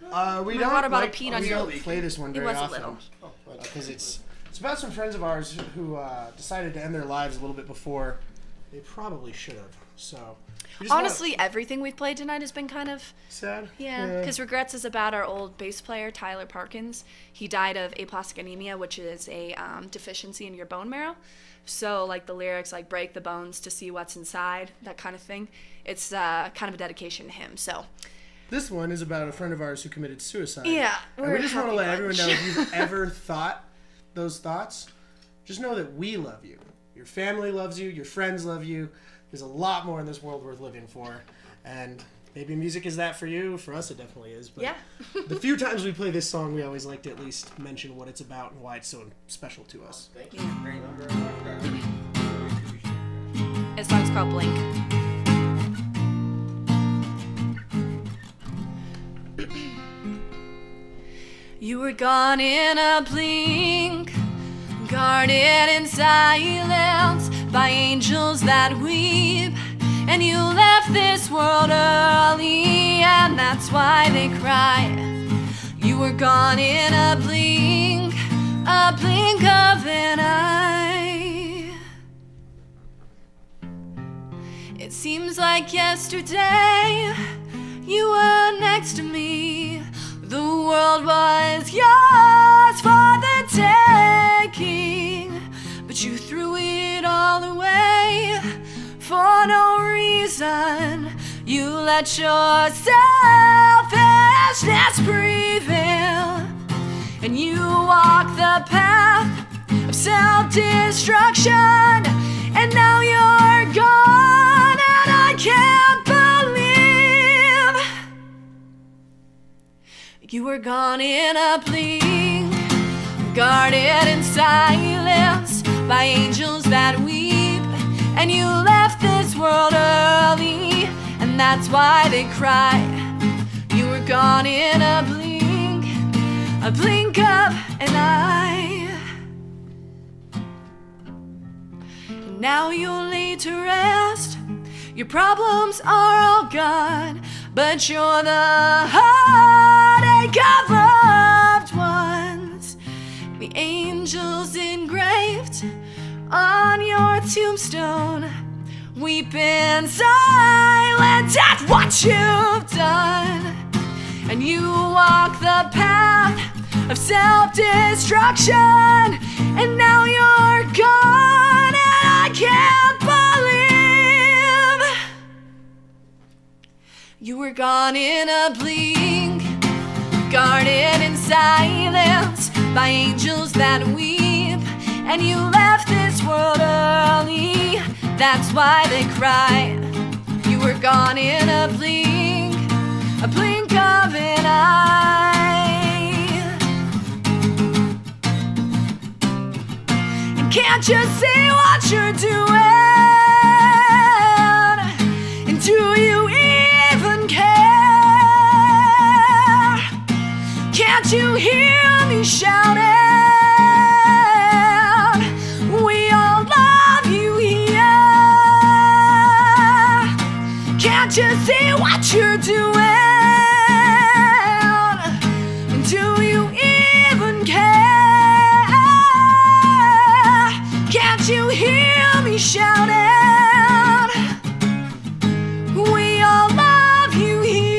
My don't water bottle like, peed on we your- don't play this one It very was a often little. because it's about some friends of ours who decided to end their lives a little bit before they probably should have. So we just wanna- Honestly, everything we've played tonight has been kind of sad. yeah. Because Regrets is about our old bass player Tyler Parkins. He died of aplastic anemia, which is a deficiency in your bone marrow. So like the lyrics, like break the bones to see what's inside, that kind of thing. It's kind of a dedication to him. So This one is about a friend of ours who committed suicide. yeah, And we just want to let everyone know if you've ever thought those thoughts, just know that we love you. Your family loves you. Your friends love you. There's a lot more in this world worth living for. And maybe music is that for you. For us, it definitely is. But Yeah. the few times we play this song, we always like to at least mention what it's about and why it's so special to us. Thank you very much, guys. This song's called Blink. You were gone in a blink, guarded in silence by angels that weep. And you left this world early, and that's why they cry. You were gone in a blink of an eye. It seems like yesterday you were next to me. The world was yours for the taking. sun. You let your selfishness prevail, and you walk the path of self-destruction. And now you're gone, and I can't believe you were gone in a blink, guarded in silence by angels that weep. And you left this world early, and that's why they cry. You were gone in a blink of an eye. And now you'll lay to rest. Your problems are all gone, but you're the heartache of loved ones. The angels engraved on your tombstone weep in silence at what you've done. And you walk the path of self-destruction, and now you're gone, and I can't believe you were gone in a blink, guarded in silence by angels that weep. And you left this world early, that's why they cry. You were gone in a blink of an eye. And can't you see what you're doing? And do you even care? Can't you hear me shouting? We all love you here. Can't you see what you're doing? And do you even care? Can't you hear me shouting? We all love you here.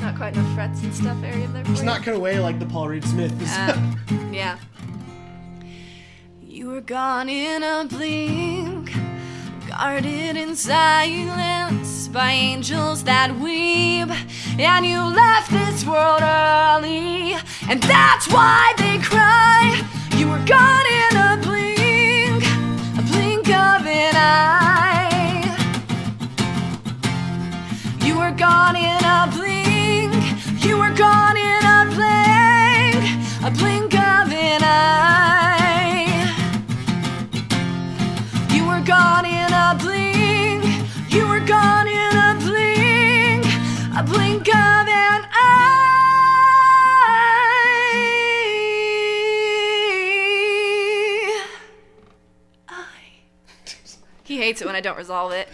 Not quite enough frets and stuff area there for It's you? not cut away like the Paul Reed Smith. Yeah. You were gone in a blink, guarded in silence by angels that weep. And you left this world early, and that's why they cry. You were gone in a blink of an eye. You were gone in a blink. You were gone in a blink of an eye. You were gone in a blink. You were gone in a blink of an eye. He hates it when I don't resolve it.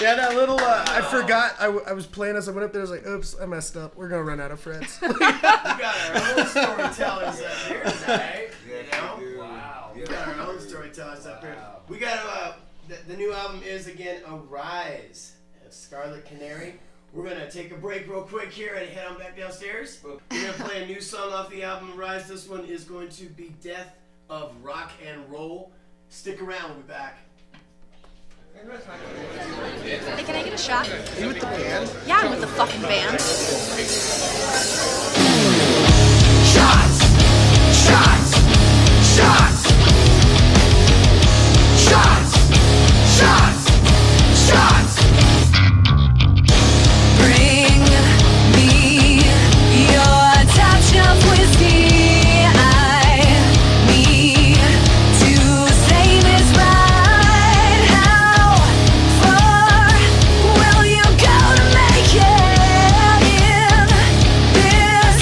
Yeah, that little, I forgot, I was playing as I went up there, I was like, oops, I messed up. We're going to run out of frets. We got our own storytellers up here tonight. You know? Wow. We got our own storytellers up here. We got the new album is again Arise. It's Scarlet Canary. We're gonna take a break real quick here and head on back downstairs. We're gonna play a new song off the album Arise. This one is going to be Death of Rock and Roll. Stick around, we'll be back. Hey, can I get a shot? Are you with the band? Yeah, I'm with the fucking band. Shots! Shots! Shots! Shots! Shots! Shots! Bring me your touch of whiskey. I need to say this right. How far will you go to make it in this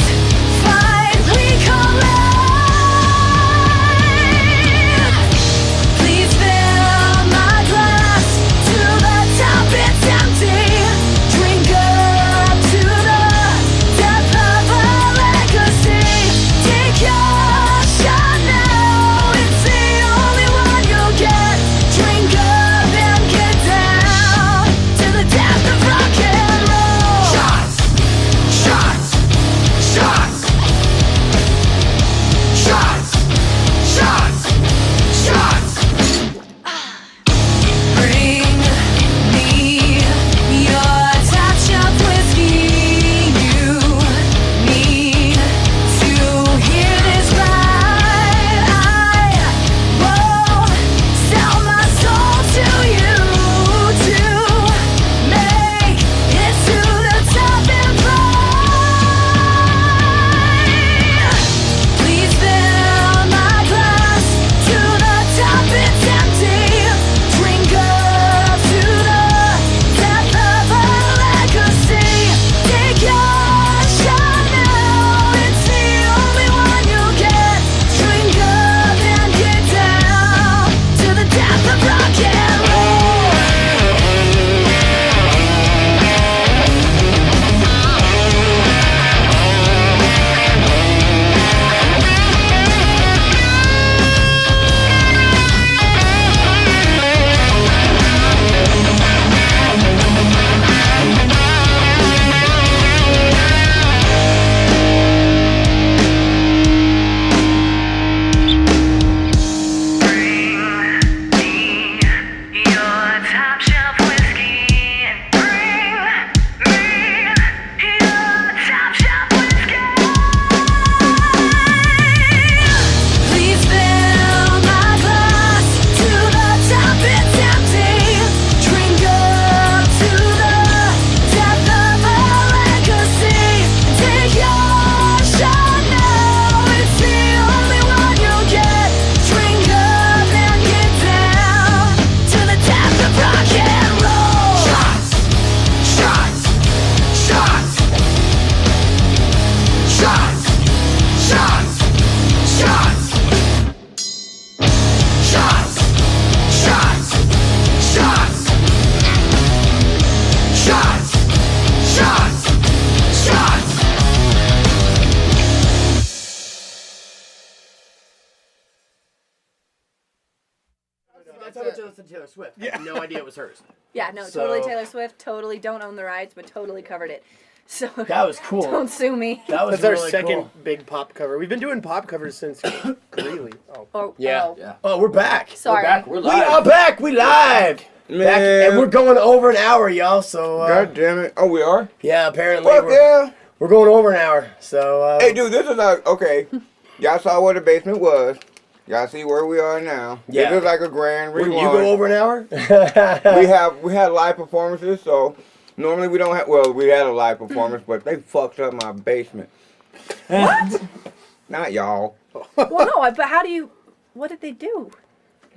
thought it was Taylor Swift. I had no idea it was hers. Yeah, no, So- totally Taylor Swift. Totally don't own the rights, but totally covered it. So That was cool. don't sue me. That was That's our really second cool. big pop cover. We've been doing pop covers since Greeley. Oh. Oh, Yeah. oh, Yeah. Oh, we're back. sorry. We're We live. are back. We live. Man. Back, and we're going over an hour, y'all. So God damn it. Oh, we are? yeah, apparently Fuck yeah. we're going over an hour. So Hey, dude, this is like, okay. Y'all saw where the basement was. Y'all see where we are now. Yeah. This is like a grand you rewind. go over an hour. We had live performances, so normally we don't have. Well, we had a live performance, but they fucked up my basement. What? Not y'all. Well, no, but how do you? What did they do?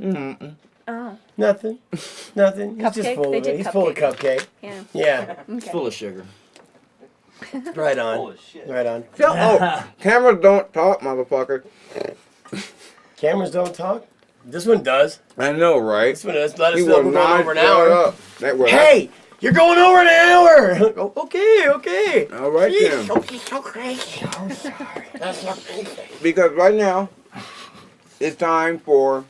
Mm-mm. Oh, Nothing. Nothing. He's just Cupcake? full They of did it. He's full of cupcake. yeah. Yeah. It's Okay. full of sugar. Right on. Holy shit. Right on. Oh, cameras don't talk, motherfucker. Cameras don't talk. This one does. I know, right? This one does. Let us He know will we're going not over an shut hour. up. That will Hey, you're going over an hour. Oh, okay, okay. All right then. So crazy. I'm sorry. That's not crazy. Because right now, it's time for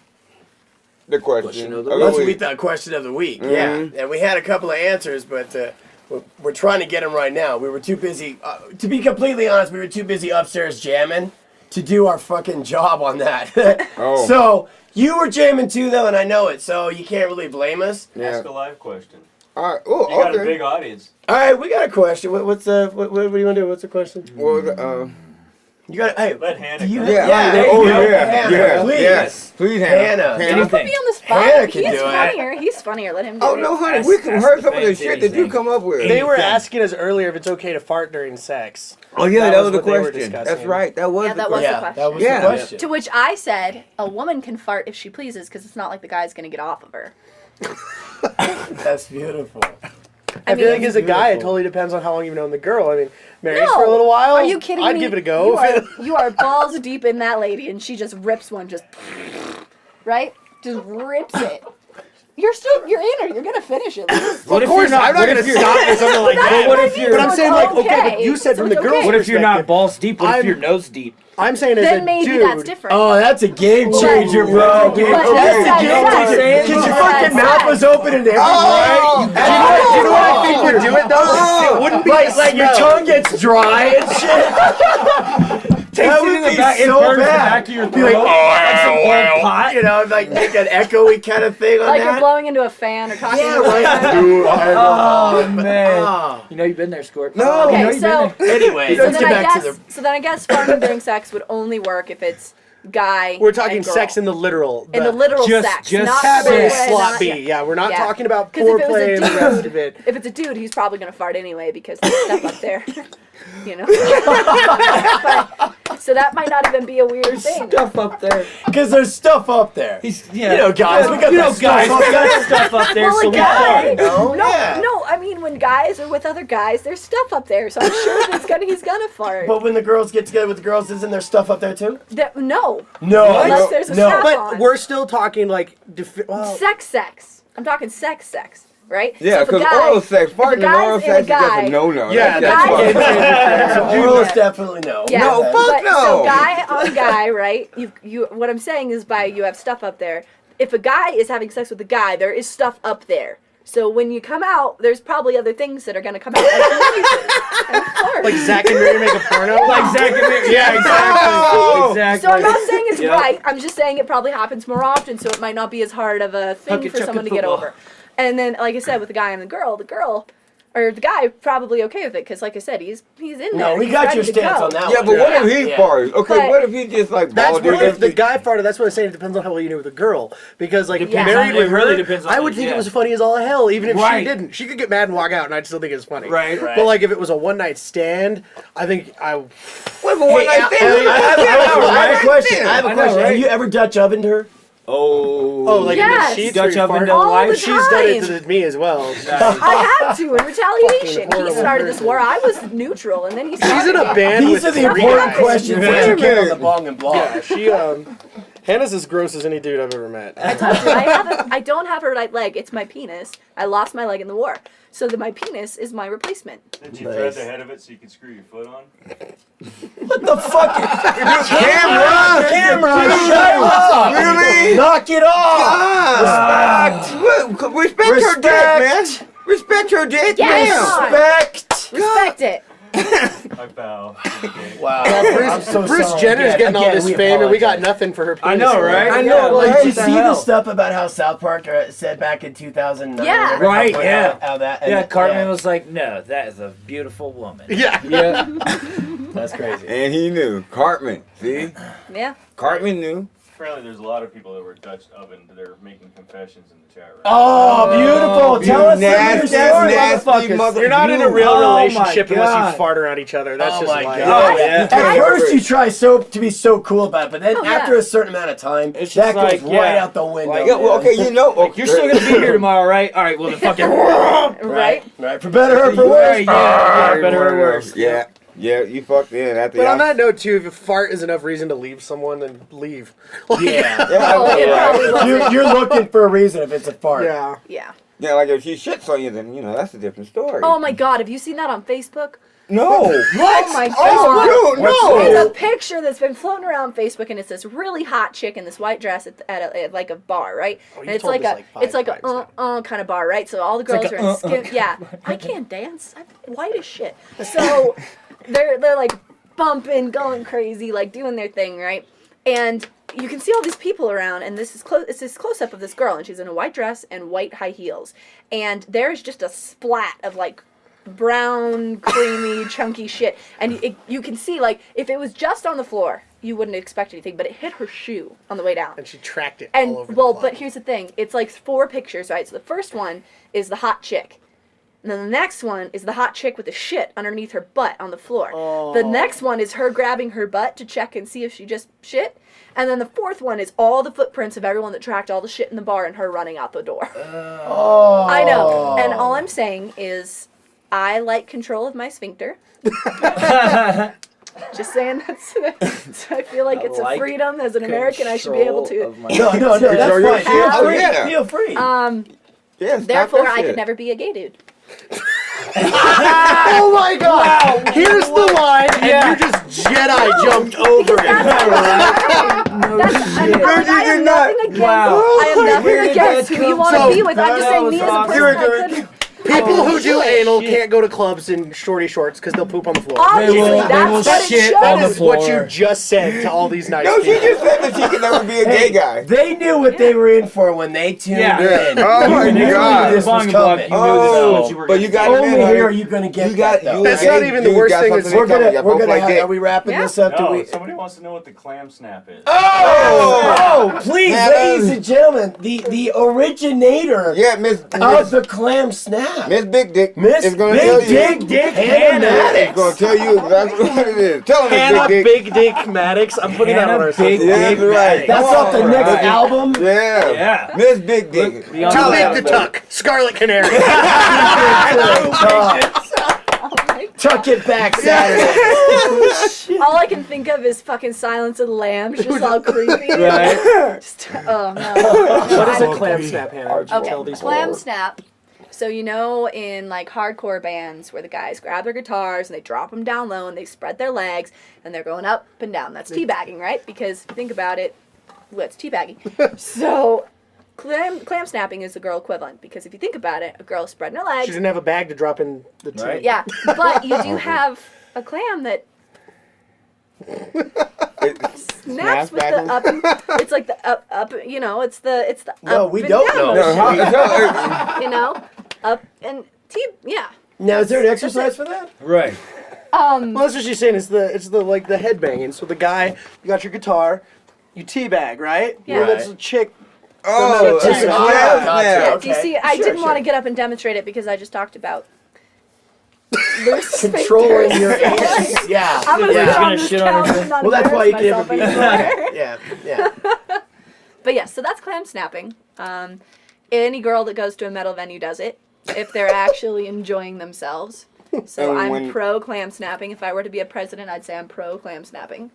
the question of the Let's week. meet that question of the week. Mhm. Yeah, and we had a couple of answers, but we're trying to get them right now. We were too busy. To be completely honest, we were too busy upstairs jamming to do our fucking job on that. Oh. So you were jamming too, though, and I know it. So you can't really blame us. Yeah. Ask a live question. All right. Oh, You got a okay. big audience. All right, we got a question. What do you want to do? What's the question? Well, You got. Hey, Let Hannah do you? go. yeah. there you Oh, go. yeah. Hannah, Yeah. please. Yes. Please, Hannah. Hannah. Don't put me on the spot. Hannah can He's do it. funnier. He's funnier. Let him do Oh it. no, honey, Ask- we can ask hear the some of the fans shit that you anything. come up with. They were Anything. asking us earlier if it's okay to fart during sex. Oh yeah, That that was was the what they were question. That's discussing. right. That was Yeah, the that was question. the Yeah, question. that was Yeah. the question. To which I said, a woman can fart if she pleases because it's not like the guy's going to get off of her. That's beautiful. I feel like mean, as a guy, it beautiful. totally depends on how long you've known the girl. I mean, married No. for a little while. Are you kidding I'd me? give it a go. You are balls deep in that lady, and she just rips one, just right, just rips it. You're in her. You're gonna finish it. Of course, I'm not going to stop for something like that. What if you're- But I'm So saying, it's like, okay, but you said from the it's girl's okay. What if you're not perspective. balls deep? What if I'm- you're nose deep? I'm saying as Then a maybe dude. that's different. Oh, that's a game changer, bro. But That's that's a game not changer. sex. Because your That's fucking mouth sex. was open and everything. Oh! Do you know what I think would do it though? Oh! It wouldn't be Like your tongue gets dry and shit. That would be so bad. of your Be like, old pot. you know, like make an echoey kind of thing on Like you're that. blowing into a fan or talking Yeah, to a right. fan. Dude, Oh man. Oh. You know you've been there, Scorp. No. You know Okay, you've so been there. Anyway, so let's then get I back guess to the. I guess farting during sex would only work if it's guy. We're talking and girl. sex in the literal. in the literal Just- sex, just not Have foreplay, a slot not- B. Yeah, we're not Yeah. talking about 'Cause if it was a foreplay and the dude- rest of it. If it's a dude, he's probably gonna fart anyway because there's stuff up there, you know. But, so that might not even be a weird thing. Stuff up there. Because there's stuff up there. He's yeah. You know, guys, we got you know, that stuff guys, up we got stuff up there, Well, so a we guy, fart. No, no, yeah. no. I mean, when guys are with other guys, there's stuff up there, so I'm sure he's gonna fart. But when the girls get together with the girls, isn't there stuff up there too? No, No. unless there's a No. strap But on. we're still talking like. Well, Sex. I'm talking sex, right? Yeah, So if a because guy- oral sex, if a farting and guy's oral in sex a is just guy- a no-no. Yeah, If a that's guy- a game changer. So orals definitely no. Yeah, No, fuck but, no. So guy on guy, right? You. What I'm saying is, you have stuff up there. If a guy is having sex with a guy, there is stuff up there. So when you come out, there's probably other things that are gonna come out. Like Zach and Mary make a porno. Like Zach and Mary. Yeah, Oh! Exactly. So I'm not saying it's Yeah. right. I'm just saying it probably happens more often, so it might not be as hard of a thing Huck it, for chuck someone it, to get football. over. And then, like I said, with the guy and the girl, or the guy probably okay with it because, like I said, he's in there. No, we he's got ready your to stance go. on that Yeah, one. but what if he Yeah. farts? Okay, But- what if he just like That's balled what it if the guy farted. That's what I'm saying. It depends on how well you knew with a girl. Because like Depends married on- with it really her, depends on I would the- think yeah. it was funny as all hell, even if she Right. didn't. She could get mad and walk out, and I'd still think it's funny. Right. But like if it was a one night stand, I think I. Wait, but one night stand. I have a question. I have a I know, question. Have right? you ever Dutch ovened her? Oh. Like Yes. in the sheets Dutch where you oven fart. to All life. the She's done it time. to me as well. I had to in retaliation. Fucking He started this war. I was neutral, and then he She's started in a it. band These with are the three important guys. questions that you get on the Bong-n-Blog. Yeah, she Hannah's as gross as any dude I've ever met. I told you, I don't have a right leg. It's my penis. I lost my leg in the war. So my penis is my replacement. Did you thread the head of it so you can screw your foot on? What the fuck? Camera! camera. Shut up. Really? Knock it off. Respect your dick, man. Respect your dick, Yes. damn. Respect it. I bow. Wow. Bruce Jenner's getting all this fame, and we got nothing for her. I know, right? I know. Yeah, Like, what did you the see hell? the stuff about how South Park said back in 2009? Yeah. Right, yeah. How that, Yeah, Cartman was like, no, that is a beautiful woman. Yeah. Yeah. That's crazy. And he knew. Cartman. See? Yeah. Cartman knew. Apparently, there's a lot of people that were Dutch oven that are making confessions in the chat room. Oh, beautiful! Tell us some of your story, nasty motherfuckers. mother. You're not in a real Oh my relationship unless God. you fart around each other. That's Oh just my life. God. yeah. At first, you try to be so cool about it, but then Oh, yeah. after a certain amount of time, It's that just goes like, right yeah. out the window. Like, Yeah, well, okay, you know. Like, you're still gonna be here tomorrow, right? All right. Well, then fucking. Right. Right, for better or for worse. Yeah, better or worse. Yeah. Yeah, you fucked in after But y'all. on that note, too, if a fart is enough reason to leave someone, then leave. Yeah. Yeah, Oh, it probably was. You're looking for a reason if it's a fart. Yeah. Yeah. Yeah, like if she shits on you, then, that's a different story. Oh my God, have you seen that on Facebook? No. What? Oh my God. Oh, dude, no. It's a picture that's been floating around Facebook, and it's this really hot chick in this white dress at like a bar, right? Oh, And you've it's told like this, a like, 5 it's like a times kind of bar, right? So all the girls like are a, in skin. Yeah, I can't dance. I'm white as shit. So they're like bumping, going crazy, like doing their thing, right? And you can see all these people around, and this is it's this close up of this girl, and she's in a white dress and white high heels, and there's just a splat of like brown, creamy, chunky shit, and you can see, like, if it was just on the floor, you wouldn't expect anything, but it hit her shoe on the way down. And she tracked it And all over well, the but here's the thing: it's like 4 pictures, right? So the first one is the hot chick. And then the next one is the hot chick with the shit underneath her butt on the floor. The next one is her grabbing her butt to check and see if she just shit. And then the fourth one is all the footprints of everyone that tracked all the shit in the bar and her running out the door. Oh. I know. And all I'm saying is I like control of my sphincter. Just saying that's I feel like it's a freedom as an American I should be able to. No, that's fine. Oh, yeah. Feel free. Yes, Therefore, I could never be a gay dude. Oh my God! Wow. Here's the line, and you just Jedi jumped over it. I have nothing against. I have nothing against who you want to be with. I'm just saying, me as a person, I couldn't. People who do anal can't go to clubs in shorty shorts because they'll poop on the floor. Obviously, that's what it shows. That is what you just said to all these nice No, people. she just said that she could never be a gay guy. They knew what they were in for when they tuned in. Oh my They knew God. this was coming. But you got it Only in, here are honey. you going to get You got- that, though. you That's got- not even the you worst got thing is something We're coming. gonna, Y'all we're both gonna like have, dick. are we wrapping this up? Do No, we? somebody wants to know what the clam snap is. Oh, please, Yeah, ladies and gentlemen, the originator Yeah, Miss of the clam snap. Miss Big Dick Miss is going to tell Big you. Dick Hanna Maddox. Is going to tell you exactly what it is. Tell him, Hannah Miss Big Dick. Big Dick Maddox. I'm putting that on our Big social. Yeah, that's right. That's Come off the on, next right. album. Yeah. Yeah. Miss Big Dick. Look, beyond Too that, big to tuck. Scarlet Canary. Tuck it back, Saturday. All I can think of is fucking Silence of the Lambs, just all creepy. Right. Just, oh no. What is a clam snap, Hannah? Tell Okay, these clam people. snap. So you know, in like hardcore bands where the guys grab their guitars and they drop them down low and they spread their legs and they're going up and down. That's teabagging, right? Because think about it, what's teabagging? So clam snapping is the girl equivalent, because if you think about it, a girl is spreading her She legs. didn't have a bag to drop in the tea. Right. Yeah, but you do have a clam that snaps with the up. It's like the up. You know, it's the No, up we and don't down know. motion. You know, up and yeah. Now, is there an exercise for that? Right. Well, that's what she's saying. It's the like the headbanging. So the guy, you got your guitar, you teabag, right? Yeah. And that's a chick. Oh, That's it's a a- clam Gotcha. snap. Do you Okay. see? I Sure, didn't want to sure. get up and demonstrate it because I just talked about loose Controlling sphincters. your anus. Yeah. I'm gonna yeah. sit on gonna this shit on couch her. and not Well, that's why you embarrass can never myself be. anymore. Yeah. But yeah, so that's clam snapping. Any girl that goes to a metal venue does it if they're actually enjoying themselves. So And I'm when- pro clam snapping. If I were to be a president, I'd say I'm pro clam snapping.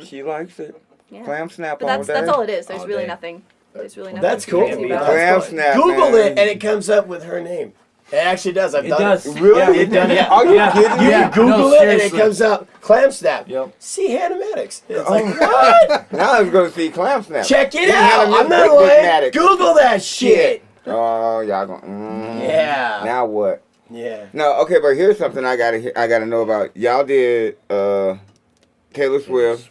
She likes it. Yeah. Clam snap But all that's day. all it is. There's All really day. nothing. There's really nothing. That's cool. crazy about it. Clam snap, Google man. it, and it comes up with her name. It actually does. I've It done does. it. Really? Yeah, we've done it. Are you Yeah. kidding me? You Yeah. Google No, it and it seriously. comes up Clam Snap. Yep. See Hanna Maddox. It's Oh. like, what? Now I'm going to see Clam Snapping. Check it Yeah, out. Hanna I'm not Maddox. lying. Maddox. Google that shit. Oh, y'all going, Yeah. Now what? Yeah. No, okay, but here's something I gotta know about. Y'all did Taylor Swift.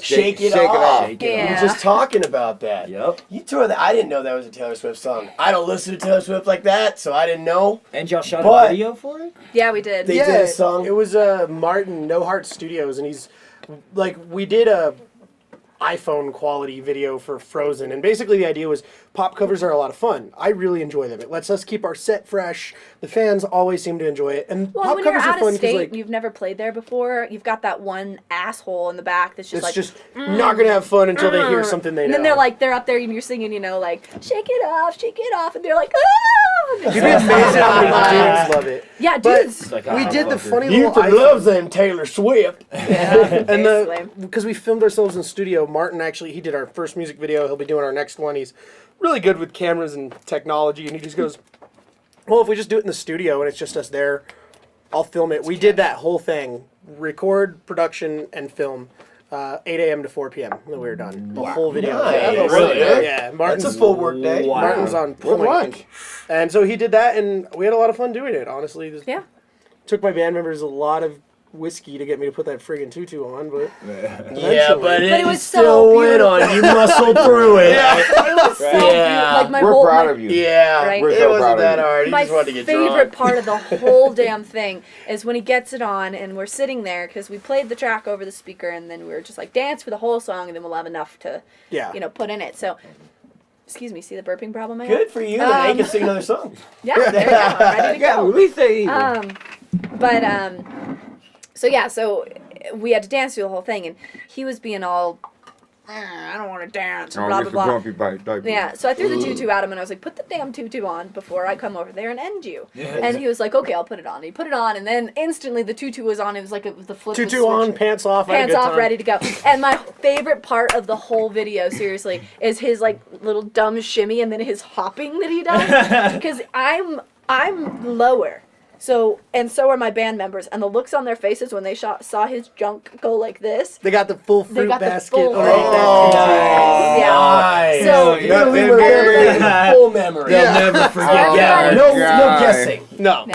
Shake it Shake It off. Off. Shake it We Yeah. were just talking about that. Yep. You tore that. I didn't know that was a Taylor Swift song. I don't listen to Taylor Swift like that, so I didn't know. And y'all shot But- a video for it? Yeah, we did. They did a song. It was Martin No Heart Studios, and he's like, we did a iPhone quality video for Frozen, and basically the idea was pop covers are a lot of fun. I really enjoy them. It lets us keep our set fresh. The fans always seem to enjoy it, and Well, pop when you're covers are out fun of state, like you've never played there before. You've got that one asshole in the back that's just it's like, just not gonna have fun until they hear something they and know. then they're like, they're up there and you're singing, you know, like, shake it off, and they're like, ah! you'd be amazed how many dudes love it. Yeah, But dudes. Like, we oh, did the fucker. funny little Ethan iPhone- loves them Taylor Swift. and Basically. because we filmed ourselves in the studio, Martin actually he did our first music video. He'll be doing our next one. He's really good with cameras and technology, and he just goes, "Well, if we just do it in the studio and it's just us there, I'll film it." We did that whole thing, record, production, and film, 8 a.m. to 4 p.m. And we were done. The whole video. Nice. Yeah, Really? Yeah, Martin's That's a full work day. Wow. Martin's on What point. lunch? And so he did that, and we had a lot of fun doing it. Honestly, this Yeah. took my band members a lot of whiskey to get me to put that friggin' tutu on, but Yeah, but it it was so still went on. beautiful. You muscled through it. It was so Yeah. like my We're whole proud my, of you. Yeah, Right? We're it so wasn't proud of that you. hard. He my just wanted to get favorite drunk. part of the whole damn thing is when he gets it on and we're sitting there because we played the track over the speaker and then we were just like dance for the whole song and then we'll have enough to yeah. put in it. So excuse me, see the burping problem I Good for you. Then I can sing another song. Yeah, there you go. I'm ready to Yeah, go. at least say even. So we had to dance through the whole thing, and he was being all, I don't want to dance, and Oh, blah, Mr. blah, blah. Grumpy Bite Diaper. Yeah, so I threw the tutu at him, and I was like, put the damn tutu on before I come over there and end you. And he was like, okay, I'll put it on. And he put it on, and then instantly the tutu was on. It was like the flip was Tutu on, switched. pants off. I had a Pants good off, time. ready to go. And my favorite part of the whole video, seriously, is his like little dumb shimmy and then his hopping that he does. Because I'm lower. So are my band members, and the looks on their faces when they saw his junk go like this. They got the full They fruit got the basket. full right fruit there. basket. Yeah. Nice. So Yeah, we they're were very- very full memory. They'll never forget Oh, that. No God. guessing. No.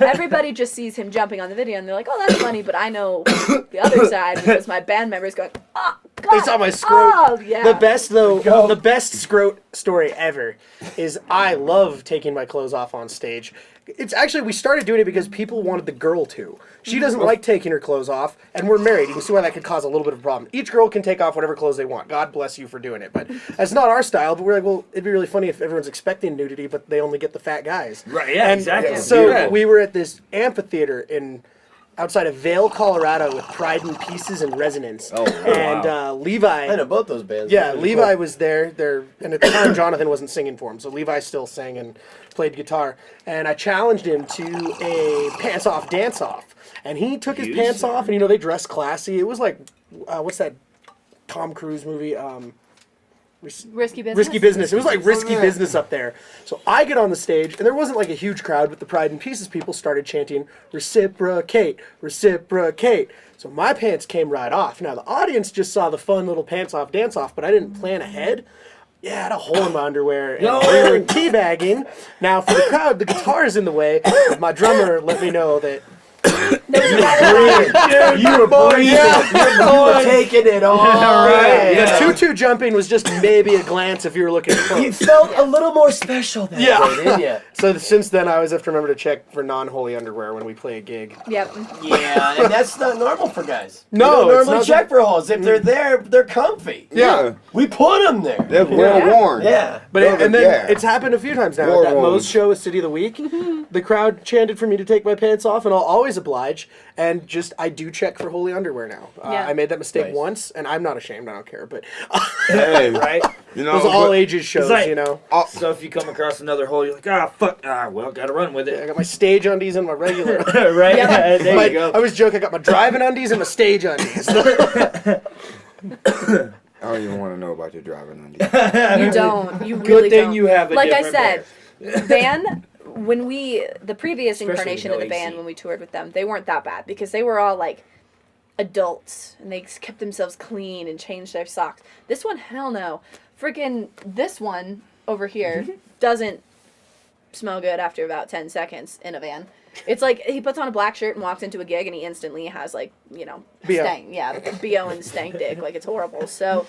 everybody just sees him jumping on the video, and they're like, "Oh, that's funny," but I know the other side because my band members going, "Oh, God, They saw my scrote. Oh, yeah. The best though, Go. the best scrote story ever is I love taking my clothes off on stage. It's actually, we started doing it because people wanted the girl to. She doesn't like taking her clothes off, and we're married. You can see why that could cause a little bit of a problem. Each girl can take off whatever clothes they want. God bless you for doing it. But that's not our style, but we're like, well, it'd be really funny if everyone's expecting nudity, but they only get the fat guys. Right, yeah, And exactly. So Yeah. we were at this amphitheater outside of Vail, Colorado with Pride and Pieces and Resonance. Oh, and Levi... I know both those bands. Yeah, Really Levi cool. was there, and at the time Jonathan wasn't singing for him, so Levi still sang and played guitar. And I challenged him to a pants-off dance-off. And he took his pants off, and they dress classy. It was like, what's that Tom Cruise movie? Risky business. Risky Business. It was like Risky Business up there. So I get on the stage, and there wasn't like a huge crowd, but the Pride and Pieces people started chanting, reciprocate, reciprocate. So my pants came right off. Now the audience just saw the fun little pants off dance off, but I didn't plan ahead. Yeah, I had a hole in my underwear, and we were teabagging. Now for the crowd, the guitar is in the way, but my drummer let me know that You were breathing. You were taking it all. Right. the tutu jumping was just maybe a glance if you were looking at You close. felt a little more special that Yeah. day, didn't you? So since then, I always have to remember to check for non-holy underwear when we play a gig. Yep. Yeah, and that's not normal for guys. No, we don't it's normally not- check for holes. If they're there, they're comfy. Yeah. We put them there. They're well worn. Yeah. But No, and then yeah. it's happened a few times now. War At that wounds. Moe's show with City of the Week, the crowd chanted for me to take my pants off, and I'll always oblige. And I do check for holy underwear now. Yeah. I made that mistake Nice. once, and I'm not ashamed. I don't care. But Hey, Right? you it know, was all but- ages shows, like- So if you come across another hole, you're like, fuck, well, gotta run with I it. got my stage undies and my regular. Right? Yep. There My- you go. I was joking. I got my driving undies and my stage undies. I don't even want to know about your driving undies. You don't. You Good really thing don't. you have a Like I different said, Van when the previous Especially incarnation with of the no band, AC. when we toured with them, they weren't that bad because they were all like adults and they kept themselves clean and changed their socks. This one, hell no. Freaking this one over here doesn't smell good after about 10 seconds in a van. It's like he puts on a black shirt and walks into a gig and he instantly has like, BO. stank. Yeah, BO and stank dick. Like it's horrible. So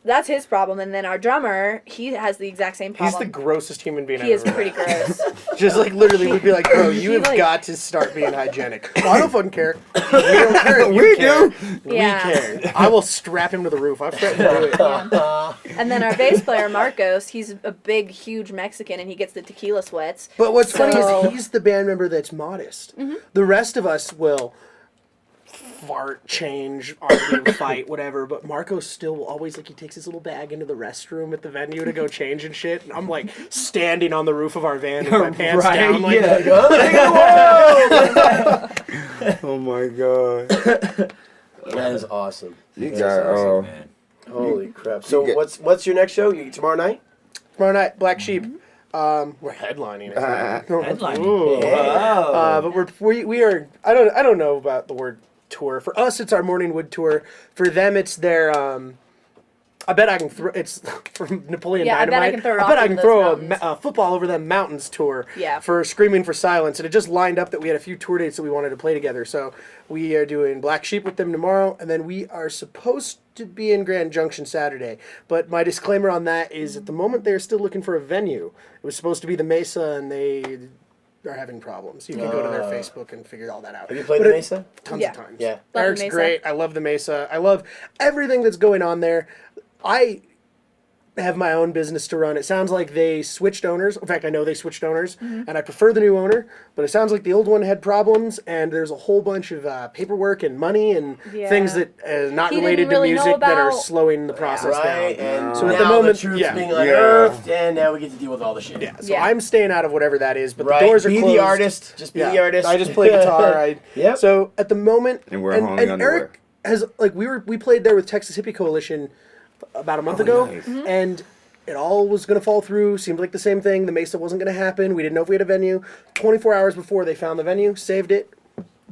that's his problem. And then our drummer, he has the exact same He's problem. the grossest human being He I've is ever pretty met. gross. Just like literally, we'd be like, bro, you He, have like- got to start being hygienic. Well, I don't fucking care. We don't care. If you care. Yeah. We care. I will strap him to the roof. I've threatened to do it. And then our bass player, Marcos, he's a big, huge Mexican and he gets the tequila sweats. But what's funny So- is he's the band member that's modest. The rest of us will fart, change, argue, fight, whatever. But Marco still will always, like, he takes his little bag into the restroom at the venue to go change and shit. And I'm like standing on the roof of our van with my pants Right, down, like, Oh my god. That is awesome. You That's got awesome, man. Holy crap! So get- what's your next show? Tomorrow night? tomorrow night, Black Sheep. We're headlining. Headlining. Ooh. Wow. But we are. I don't know about the word tour. For us, it's our Morning Wood tour. For them, it's their. I bet I can throw. It's from Napoleon Yeah, I bet I Dynamite. can throw I rock bet I over can those throw mountains. a football over them mountains tour. Yeah. For Screaming for Silence, and it just lined up that we had a few tour dates that we wanted to play together. So we are doing Black Sheep with them tomorrow, and then we are supposed to be in Grand Junction Saturday. But my disclaimer on that is, at the moment, they're still looking for a venue. It was supposed to be the Mesa, and they are having problems. You can go to their Facebook and figure all that out. Have you played But the it- Mesa? Tons Yeah. of times. Yeah. Love the Eric's Mesa. great. I love the Mesa. I love everything that's going on there. I have my own business to run. It sounds like they switched owners. In fact, I know they switched owners, and I prefer the new owner. But it sounds like the old one had problems, and there's a whole bunch of paperwork and money and Yeah. things that not He didn't related really to know music that are about- slowing the process Right, down. and So now at the moment, the truth's yeah. being unearthed, and now we get to deal with all the shit. Yeah, so Yeah. I'm staying out of whatever that is, but Right, the doors are be closed. the artist. Just be the artist. I just play guitar. Yep. So at the moment, And wear Holly underwear. Eric has like we played there with Texas Hippie Coalition about a month ago, nice. and it all was going to fall through. Seemed like the same thing. The Mesa wasn't going to happen. We didn't know if we had a venue. 24 hours before they found the venue, saved it.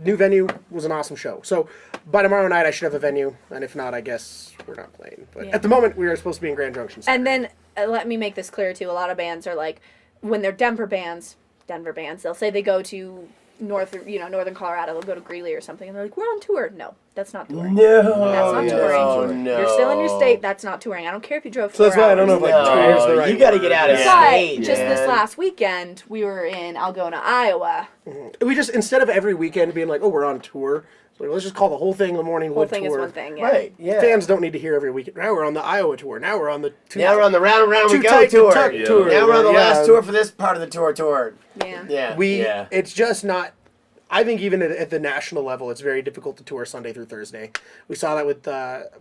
New venue was an awesome show. So by tomorrow night, I should have a venue, and if not, I guess we're not playing. But Yeah. at the moment, we are supposed to be in Grand Junction. And then let me make this clear too. A lot of bands are like, when they're Denver bands, they'll say they go to northern Colorado. They'll go to Greeley or something, and they're like, "We're on tour." No, that's not touring. No. That's not touring. Oh, no. You're still in your state. That's not touring. I don't care if you drove 4 So that's why I don't know hours. if like tour is the No, right you got to word. get out of But state, just this man. last weekend, we were in Algona, Iowa. We just, instead of every weekend being like, oh, we're on tour, like, let's just call the whole thing the Morning Whole Wood thing tour. is one thing. Yeah. Right, yeah. Fans don't need to hear every weekend. Now we're on the Iowa tour. Now we're on the Now we're on the Round and Round We Too Go Tight to tour. Tuck Yeah. tour. Now we're on the Yeah. last tour for this part of the tour. Yeah. Yeah. We it's just not. I think even at the national level, it's very difficult to tour Sunday through Thursday. We saw that with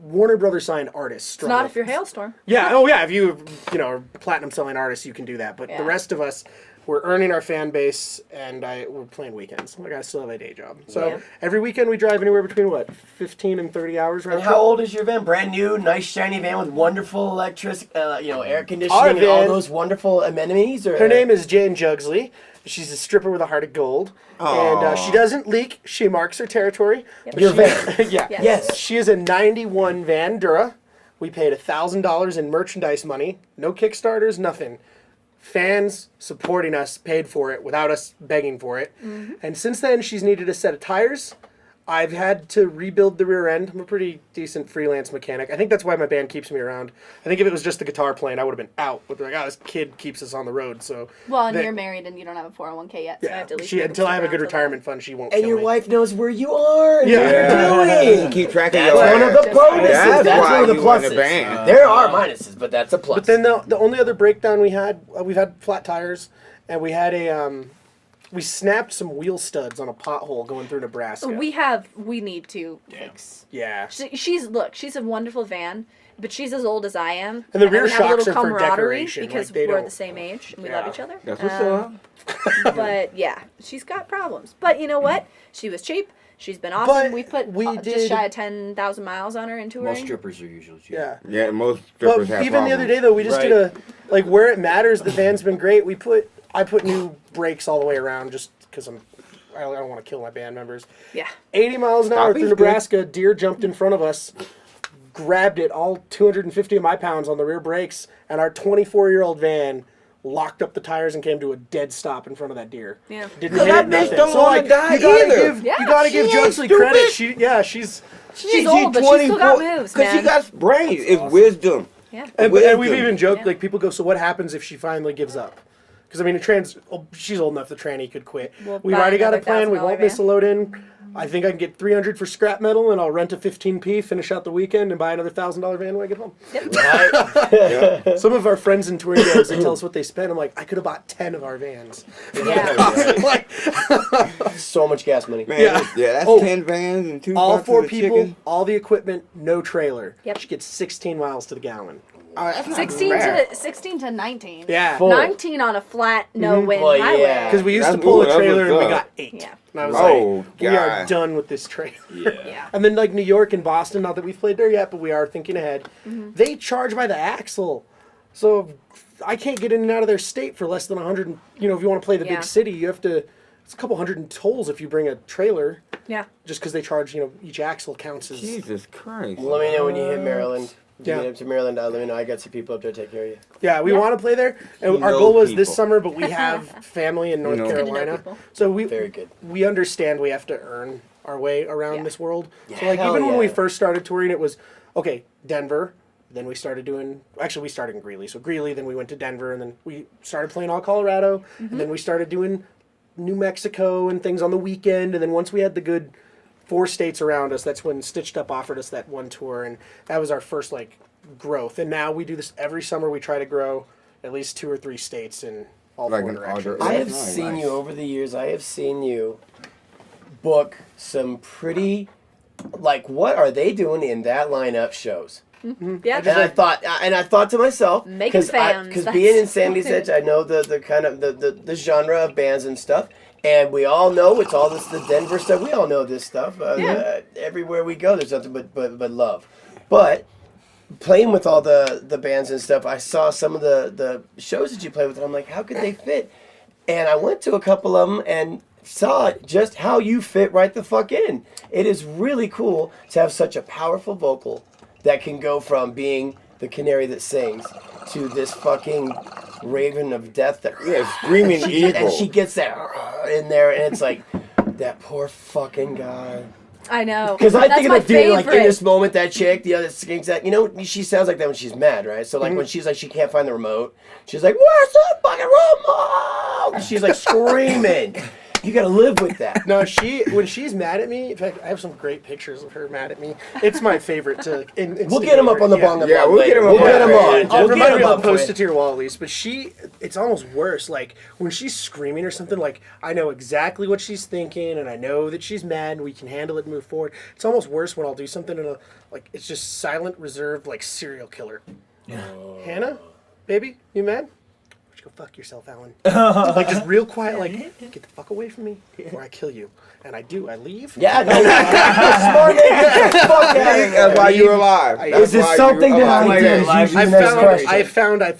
Warner Brothers signed artists. It's not if you're Hailstorm. Yeah. Oh yeah. If you are platinum selling artists, you can do that. But Yeah. the rest of us, we're earning our fan base, and we're playing weekends. Like I still have a day job. So Yeah. every weekend we drive anywhere between 15 and 30 hours. And round how trip. old is your van? Brand new, nice shiny van with wonderful electric, air Our conditioning and all van- those wonderful amenities. Or Her name is Jane Jugsley. She's a stripper with a heart of gold. And she doesn't leak. She marks her territory. But Your she- van. yeah. Yes. Yes. She is a 91 Van Dura. We paid $1,000 in merchandise money. No Kickstarters, nothing. Fans supporting us paid for it without us begging for it. And since then, she's needed a set of tires. I've had to rebuild the rear end. I'm a pretty decent freelance mechanic. I think that's why my band keeps me around. I think if it was just the guitar playing, I would have been out. But they're like, this kid keeps us on the road. So Well, and they- you're married and you don't have a 401k yet, so I yeah, have to at least she, be able to until I have a sit good around till retirement fund, she won't And kill your me. wife knows where you are and Yeah. what you're doing. Keep track of That's your one of the Just- bonuses. That's That's why one of the you want a pluses. band. There are minuses, but that's a plus. But then the only other breakdown we had, we've had flat tires, and we had we snapped some wheel studs on a pothole going through Nebraska. We need to fix. Yeah. She's a wonderful van, but she's as old as I am. And the rear we have a shocks little are for camaraderie decoration, because like, they we're don't- the same age and we Yeah. love each other. That's what's up. But yeah, she's got problems. But you know what? She was cheap. She's been awesome. But we put we just did- shy of 10,000 miles on her in touring. Most strippers are usually cheap. Yeah. Yeah, most But strippers have even the other problems. day, though, we just did like, where it matters, the van's been great. We put I put new brakes all the way around just because I don't want to kill my band members. Yeah. 80 miles an hour Stopping's through Nebraska, deer jumped in front of us, grabbed it, all 250 of my pounds on the rear brakes, and our 24-year-old van locked up the tires and came to a dead stop in front of that deer. Yeah. Didn't Cause hit that it, bitch nothing. don't So, wanna like, die you gotta either. give, Yeah, you gotta she give ain't Judsley stupid. credit. She's She's old, but she's still got moves, Because she man. got brains. It's wisdom. Yeah. And Wisdom. we've even joked, Yeah. like, people go, so what happens if she finally gives up? Because, I mean, she's old enough, the tranny could quit. We'll We've buy already got a another plan. We $1,000 won't miss a van. load in. I think I can get 300 for scrap metal, and I'll rent a 15P, finish out the weekend, and buy another $1,000 van when I get home. Right? Some of our friends in touring bands, they tell us what they spend. I'm like, I could have bought 10 of our vans. Yeah. Like, So much gas money. Man, Yeah. that's Oh, 10 vans and 2 all boxes 4 of people, chicken. all the equipment, no trailer. Yep. She gets 16 miles to the gallon. Oh, that's not 16 to 19. Yeah. Full. 19 on a flat, no wind Well, highway. yeah. Because we used to That's- pull ooh, a that's trailer and what's we up. got 8. Yeah. And I was Oh, like, we are God. done with this trailer. Yeah. And then like New York and Boston, not that we've played there yet, but we are thinking ahead. Mm-hmm. They charge by the axle. So I can't get in and out of their state for less than 100. You know, if you want to play the Yeah. big city, you have to, it's a couple hundred in tolls if you bring a trailer, Yeah. just because they charge, you know, each axle counts as. Jesus Christ. Let me know when you hit Maryland. If you Yeah. get up to Maryland, let me know. I got some people up there to take care of you. Yeah, we Yeah. want to play there. And You our know goal was people. this summer, but we have family in North know. Good to know Carolina. people. So we Very good. we understand we have to earn our way around Yeah. this world. Yeah, So like hell even when we yeah. first started touring, it was okay, Denver. Then we started doing. Actually, we started in Greeley. So Greeley. Then we went to Denver, and then we started playing all Colorado. And then we started doing New Mexico and things on the weekend. And then once we had the good 4 states around us, that's when Stitched Up offered us that one tour, and that was our first like growth. And now we do this every summer. We try to grow at least 2 or 3 states in all Like 4 an directions. order. I have That's seen nice. you over the years. I have seen you book some pretty, like, what are they doing in that lineup shows? Yeah. And I thought to myself, Making fans, because that's- being in Sandy's Edge, I know the kind of the genre of bands and stuff, and we all know it's all this the Denver stuff. We all know this stuff. Yeah. Everywhere we go, there's nothing but love. But playing with all the bands and stuff, I saw some of the shows that you play with, and I'm like, how could they fit? And I went to a couple of them and saw just how you fit right the fuck in. It is really cool to have such a powerful vocal that can go from being the canary that sings to this fucking raven of death that Yeah, screaming evil. and she gets that in there, and it's like that poor fucking guy. I know. Because I That's think of my the dude, like in favorite. this moment, that chick, the other sings that, you know, she sounds like that when she's mad, right? So like when she's like she can't find the remote, she's like, "Where's the fucking remote?" She's like screaming. You gotta live with that. No, when she's mad at me. In fact, I have some great pictures of her mad at me. It's my favorite to. We'll get them up on the Bong-n-Blog. Yeah, we'll get 'em up We'll on get them there. on. Yeah, We'll get 'em I'll up for post you. it to your wall at least. But it's almost worse. Like when she's screaming or something. Like I know exactly what she's thinking, and I know that she's mad, and we can handle it and move forward. It's almost worse when I'll do something in a like it's just silent, reserved, like serial killer. Hannah, baby, you mad? Why don't you go fuck yourself, Alan? Like just real quiet. Like get the fuck away from me, or I kill you. And I do. I leave. Yeah, no, smart nigga. Get the fuck out of here. That's why you're alive. Is That's this why something you're that I alive. did? Live- Usually the next question.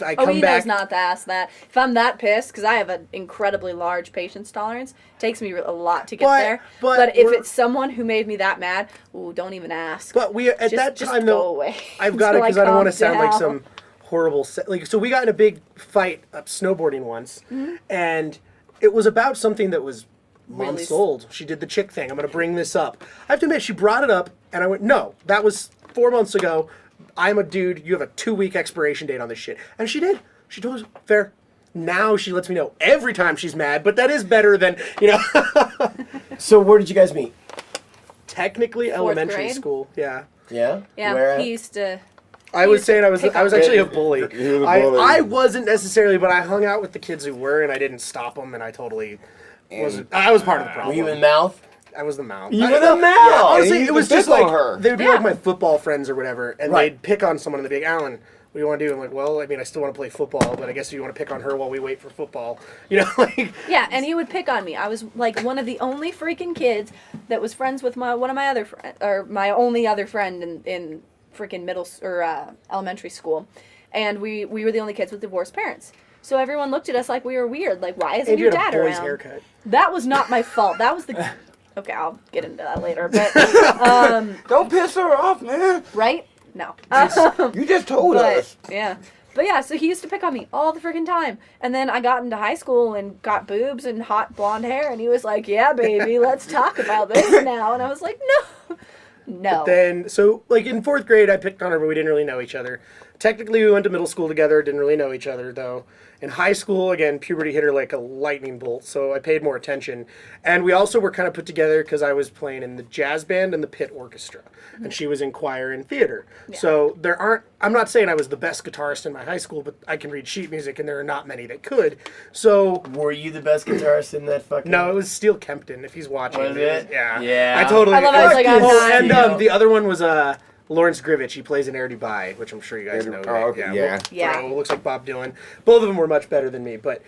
I Oh, come he back. knows not to ask that. If I'm that pissed, because I have an incredibly large patience tolerance, it takes me a lot to get But- there. but But if we're- it's someone who made me that mad, ooh, don't even ask. But we at that Just time go though, away I've got it until I because I don't want to calm sound like down. some horrible like. So we got in a big fight up snowboarding once, and it was about something that was months Really old. She did the chick thing. I'm going to bring this up. I have to admit, she brought it up, and I went, "No, that was 4 months ago. I'm a dude. You have a 2-week expiration date on this shit." And she did. She told us fair. Now she lets me know every time she's mad, but that is better than So where did you guys meet? technically Fourth elementary grade? school. Yeah. Yeah. Yeah, Where at? he used to. I was saying I was pick on actually me. a bully. He was a bully. I wasn't necessarily, but I hung out with the kids who were, and I didn't stop them, and I totally wasn't. I was part of the Were problem. you in mouth? I was the mouth. You were the mouth. Honestly, used it was to just pick on like her. they would be Yeah. like my football friends or whatever, and Right. they'd pick on someone, and they'd be like, "Alan, what do you want to do?" I'm like, "Well, I mean, I still want to play football, but I guess you want to pick on her while we wait for football." You know, like Yeah, and he would pick on me. I was like one of the only freaking kids that was friends with one of my other my only other friend in freaking elementary school, and we were the only kids with divorced parents. So everyone looked at us like we were weird. Like, why isn't And you your had dad a boy's around? haircut. That was not my fault. That was the. Okay, I'll get into that later. But Don't piss her off, man. right? No. You just told But us. yeah. But yeah, so he used to pick on me all the freaking time. And then I got into high school and got boobs and hot blonde hair, and he was like, "Yeah, baby, let's talk about this now." And I was like, "No." No. Then, so, like, in 4th grade, I picked on her, but we didn't really know each other. Technically, we went to middle school together, didn't really know each other, though. In high school, again, puberty hit her like a lightning bolt, so I paid more attention. And we also were kind of put together because I was playing in the jazz band and the pit orchestra, and she was in choir and theater. Yeah. So I'm not saying I was the best guitarist in my high school, but I can read sheet music, and there are not many that could. So... Were you the best guitarist in that fucking... No, it was Steel Kempton, if he's watching. Was it? Yeah. Yeah. I totally... I love how it's like, I'm not, and you know. the other one was Lawrence Grivich. He plays in Air Dubai, which I'm sure you guys know. Oh, okay, yeah. Yeah. Looks like Bob Dylan. Both of them were much better than me, but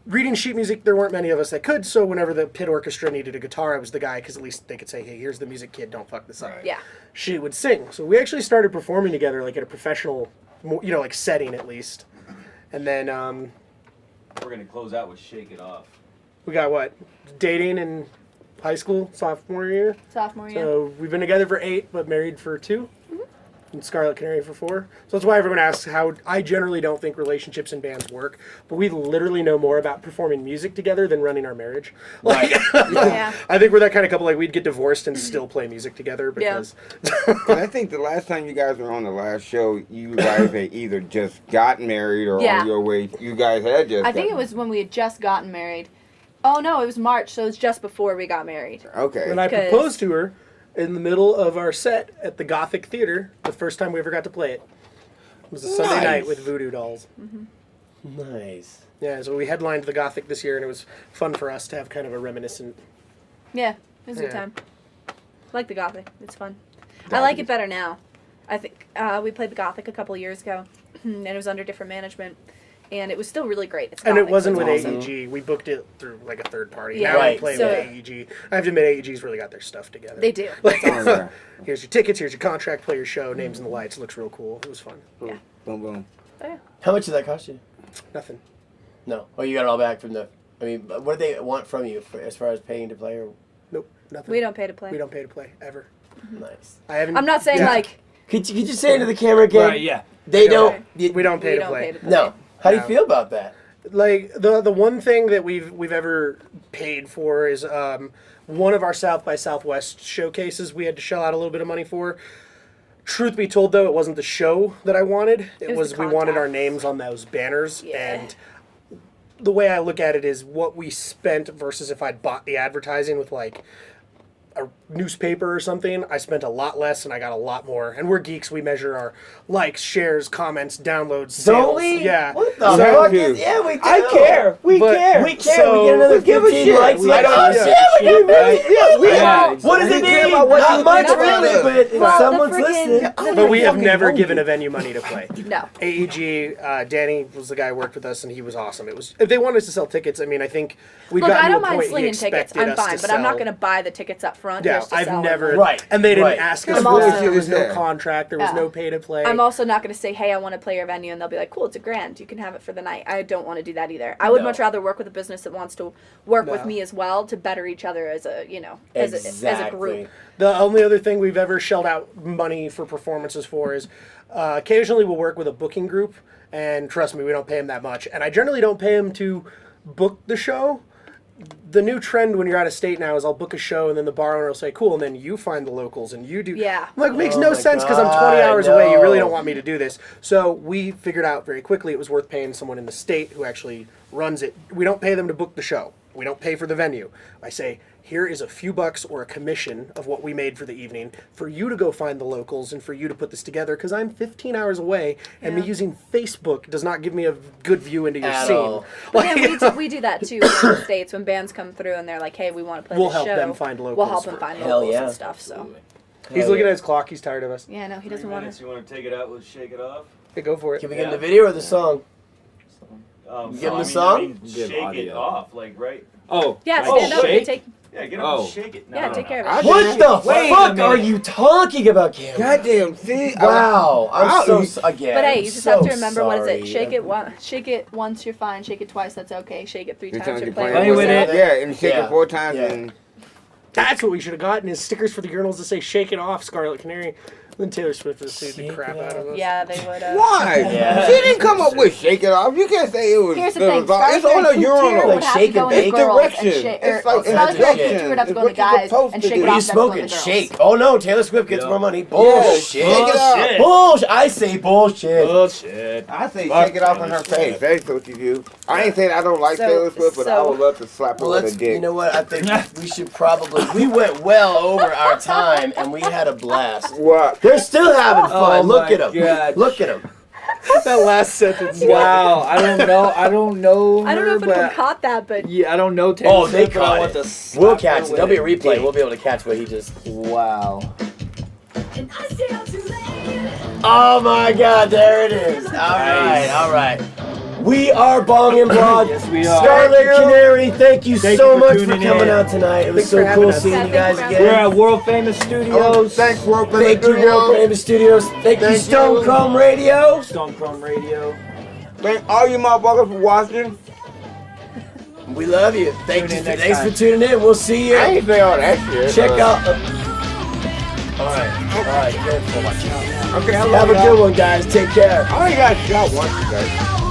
reading sheet music, there weren't many of us that could, so whenever the pit orchestra needed a guitar, I was the guy, because at least they could say, hey, here's the music kid, don't fuck this up. Yeah. She would sing. So we actually started performing together, like, at a professional, like, setting, at least. And then, We're gonna close out with "Shake It Off." we got, what, dating in high school, sophomore year? Sophomore year. So we've been together for 8, but married for 2. And Scarlet Canary for 4. So that's why everyone asks how. I generally don't think relationships in bands work, but we literally know more about performing music together than running our marriage. Like, Yeah. I think we're that kind of couple. Like, we'd get divorced and still play music together because. And I think the last time you guys were on the last show, you guys had either just got married or Yeah. on your way. You guys had just. I think it was when we had just gotten married. Oh no, it was March, so it was just before we got married. Okay. When I 'Cause- proposed to her in the middle of our set at the Gothic Theater, the first time we ever got to play it. It was a Sunday Nice. night with voodoo dolls. Nice. Yeah, so we headlined the Gothic this year, and it was fun for us to have kind of a reminiscent. Yeah, it was a good Yeah. time. I like the Gothic. It's fun. I like it better now. I think we played the Gothic a couple of years ago, and it was under different management, and it was still really great. It's And it Gothic, wasn't so with it's awesome. AEG. We booked it through like a third party. Yeah, now right. we play So- with AEG. I have to admit, AEG's really got their stuff together. They do. Like, Oh, yeah. here's your tickets, here's your contract, play your show, names and the lights. It looks real cool. It was fun. Yeah. Boom, boom. Oh, yeah. How much did that cost you? Nothing. No. Oh, you got it all back from the... I mean, what do they want from you as far as paying to play? Or Nope. Nothing. We don't pay to play. We don't pay to play ever. Nice. I haven't. I'm not saying Yeah. like Could you say into the camera again? Right, yeah. They don't- don't... We don't pay we to don't play. pay to play. No. How do you No. feel about that? Like the one thing that we've ever paid for is one of our South by Southwest showcases we had to shell out a little bit of money for. Truth be told, though, it wasn't the show that I wanted. It was was the we wanted our contact. names on those banners. Yeah. And the way I look at it is what we spent versus if I'd bought the advertising with like a newspaper or something, I spent a lot less and I got a lot more. And we're geeks. We measure our likes, shares, comments, downloads, sales. Don't we? Yeah. What the So- fuck is... Yeah, we do. I care. We But- care. We care. So- we get another give a 15 shit. likes. We Like, don't- oh, yeah. shit, we get Right. 15. Yeah, we Yeah. are. What does We it care mean? about what Not you much, think really, about but it. if Well, the someone's friggin- listening... But we have fucking never hungry. given a venue money to play. no. AEG, Danny was the guy who worked with us, and he was awesome. It was if they wanted us to sell tickets. I mean, I think we've Look, gotten I to a don't mind point he slinging tickets. expected I'm us fine, to but I'm not sell. going to buy the tickets up front. Yeah, just to I've sell never. them. Right, And they didn't right. ask us I'm for also- it. There was no Yeah. contract. There was Yeah. no pay to play. I'm also not going to say, hey, I want to play your venue, and they'll be like, cool, it's $1,000. You can have it for the night. I don't want to do that either. I would No. much rather work with a business that wants to work with No. me as well to better each other as a, as a group. The only other thing we've ever shelled out money for performances for is occasionally we'll work with a booking group, and trust me, we don't pay them that much. And I generally don't pay them to book the show. The new trend when you're out of state now is I'll book a show and then the bar owner will say, cool, and then you find the locals and you do. Yeah. I'm like, it makes Oh no my sense because I'm God, 20 hours away. You really no. don't want me to do this. So we figured out very quickly it was worth paying someone in the state who actually runs it. We don't pay them to book the show. We don't pay for the venue. I say, here is a few bucks or a commission of what we made for the evening for you to go find the locals and for you to put this together because I'm 15 hours away and me Yeah. using Facebook does not give me a good view into your At scene. all. But yeah, we do that too in the States when bands come through and they're like, hey, we want to play We'll this help show. them find We'll locals. help them find Hell locals yeah. and stuff. So He's looking at his clock. He's tired of us. yeah, no, he 3 doesn't want minutes. to. You want to take it out with "Shake It Off"? Hey, go for it. Can we get in the video or the song? You give him the song? shake it audio. off, like right. Oh. Yeah, like stand up shake? and take. Yeah, get up Oh. and shake it. No, Yeah, no, take no. care I of it. What the Wait a fuck are minute. you talking about, Cam? Goddamn, see? Wow, I'm so again. But hey, you I'm just so have to remember what is sorry. it? Shake it once, you're fine. Shake it twice, that's okay. Shake it three You're times, telling you're you playing with yourself. it. Yeah, and shake Yeah. it 4 times Yeah. and... That's what we should have gotten is stickers for the urinals that say "Shake It Off, Scarlet Canary." Then Taylor Swift would have sued the Shake crap it out of us. Yeah, they would have. Why? Yeah. She didn't come up with Shake It Off. You can't say it was... Here's the it thing, was all- it's on a Scarlet urinal. Canary would Like have to shake go and into bake. girls Direction. and shake. It's like Scarlet direction. Canary would have to It's go what into you're guys supposed and to shake do. it What are you off. That's going smoking? to girls. Shake. Oh no, Taylor Swift gets Yeah. more money. Yeah, Bullshit. shake it off. Bullshit. Bullshit. I say bullshit. Bullshit. I say Fuck shake it off in Taylor her Swift. face. That's what you do. I ain't saying I don't like So- Taylor Swift, but I so- would love to slap her Well, with a dick. you know what? I think we should probably. We went well over our time, and we had a blast. What? They're still having fun. Oh Look my at them. God. Look at them. That last sentence. Wow. I don't know. I don't know. I don't know her, if anyone but caught that, but yeah, I don't know Taylor Oh, they Swift, but I caught want it. to slap We'll her catch it. with There'll be a a replay. dick. We'll be able to catch what he just. Wow. Oh my God! There it is. All right. All right. We are Bong-n-Blog. Yes, we are. Scarlet Canary, thank you Thank so you for much for tuning coming in. out tonight. It was Thanks for so having cool us. seeing Yeah, you guys thanks for We're again. at World Famous Oh, Studios. thanks, World Thank you, World Famous Studios. Thank you, Thank Stone you. Chrome Radio. Stone Chrome Radio. Thank all you motherfuckers for watching. We love you. Tune in next Thanks time. for tuning in. We'll see you. I ain't say all that shit. Check out. All right. Good. Okay, I love Have a y'all. good one, guys. Take care. I only got shot once, you guys.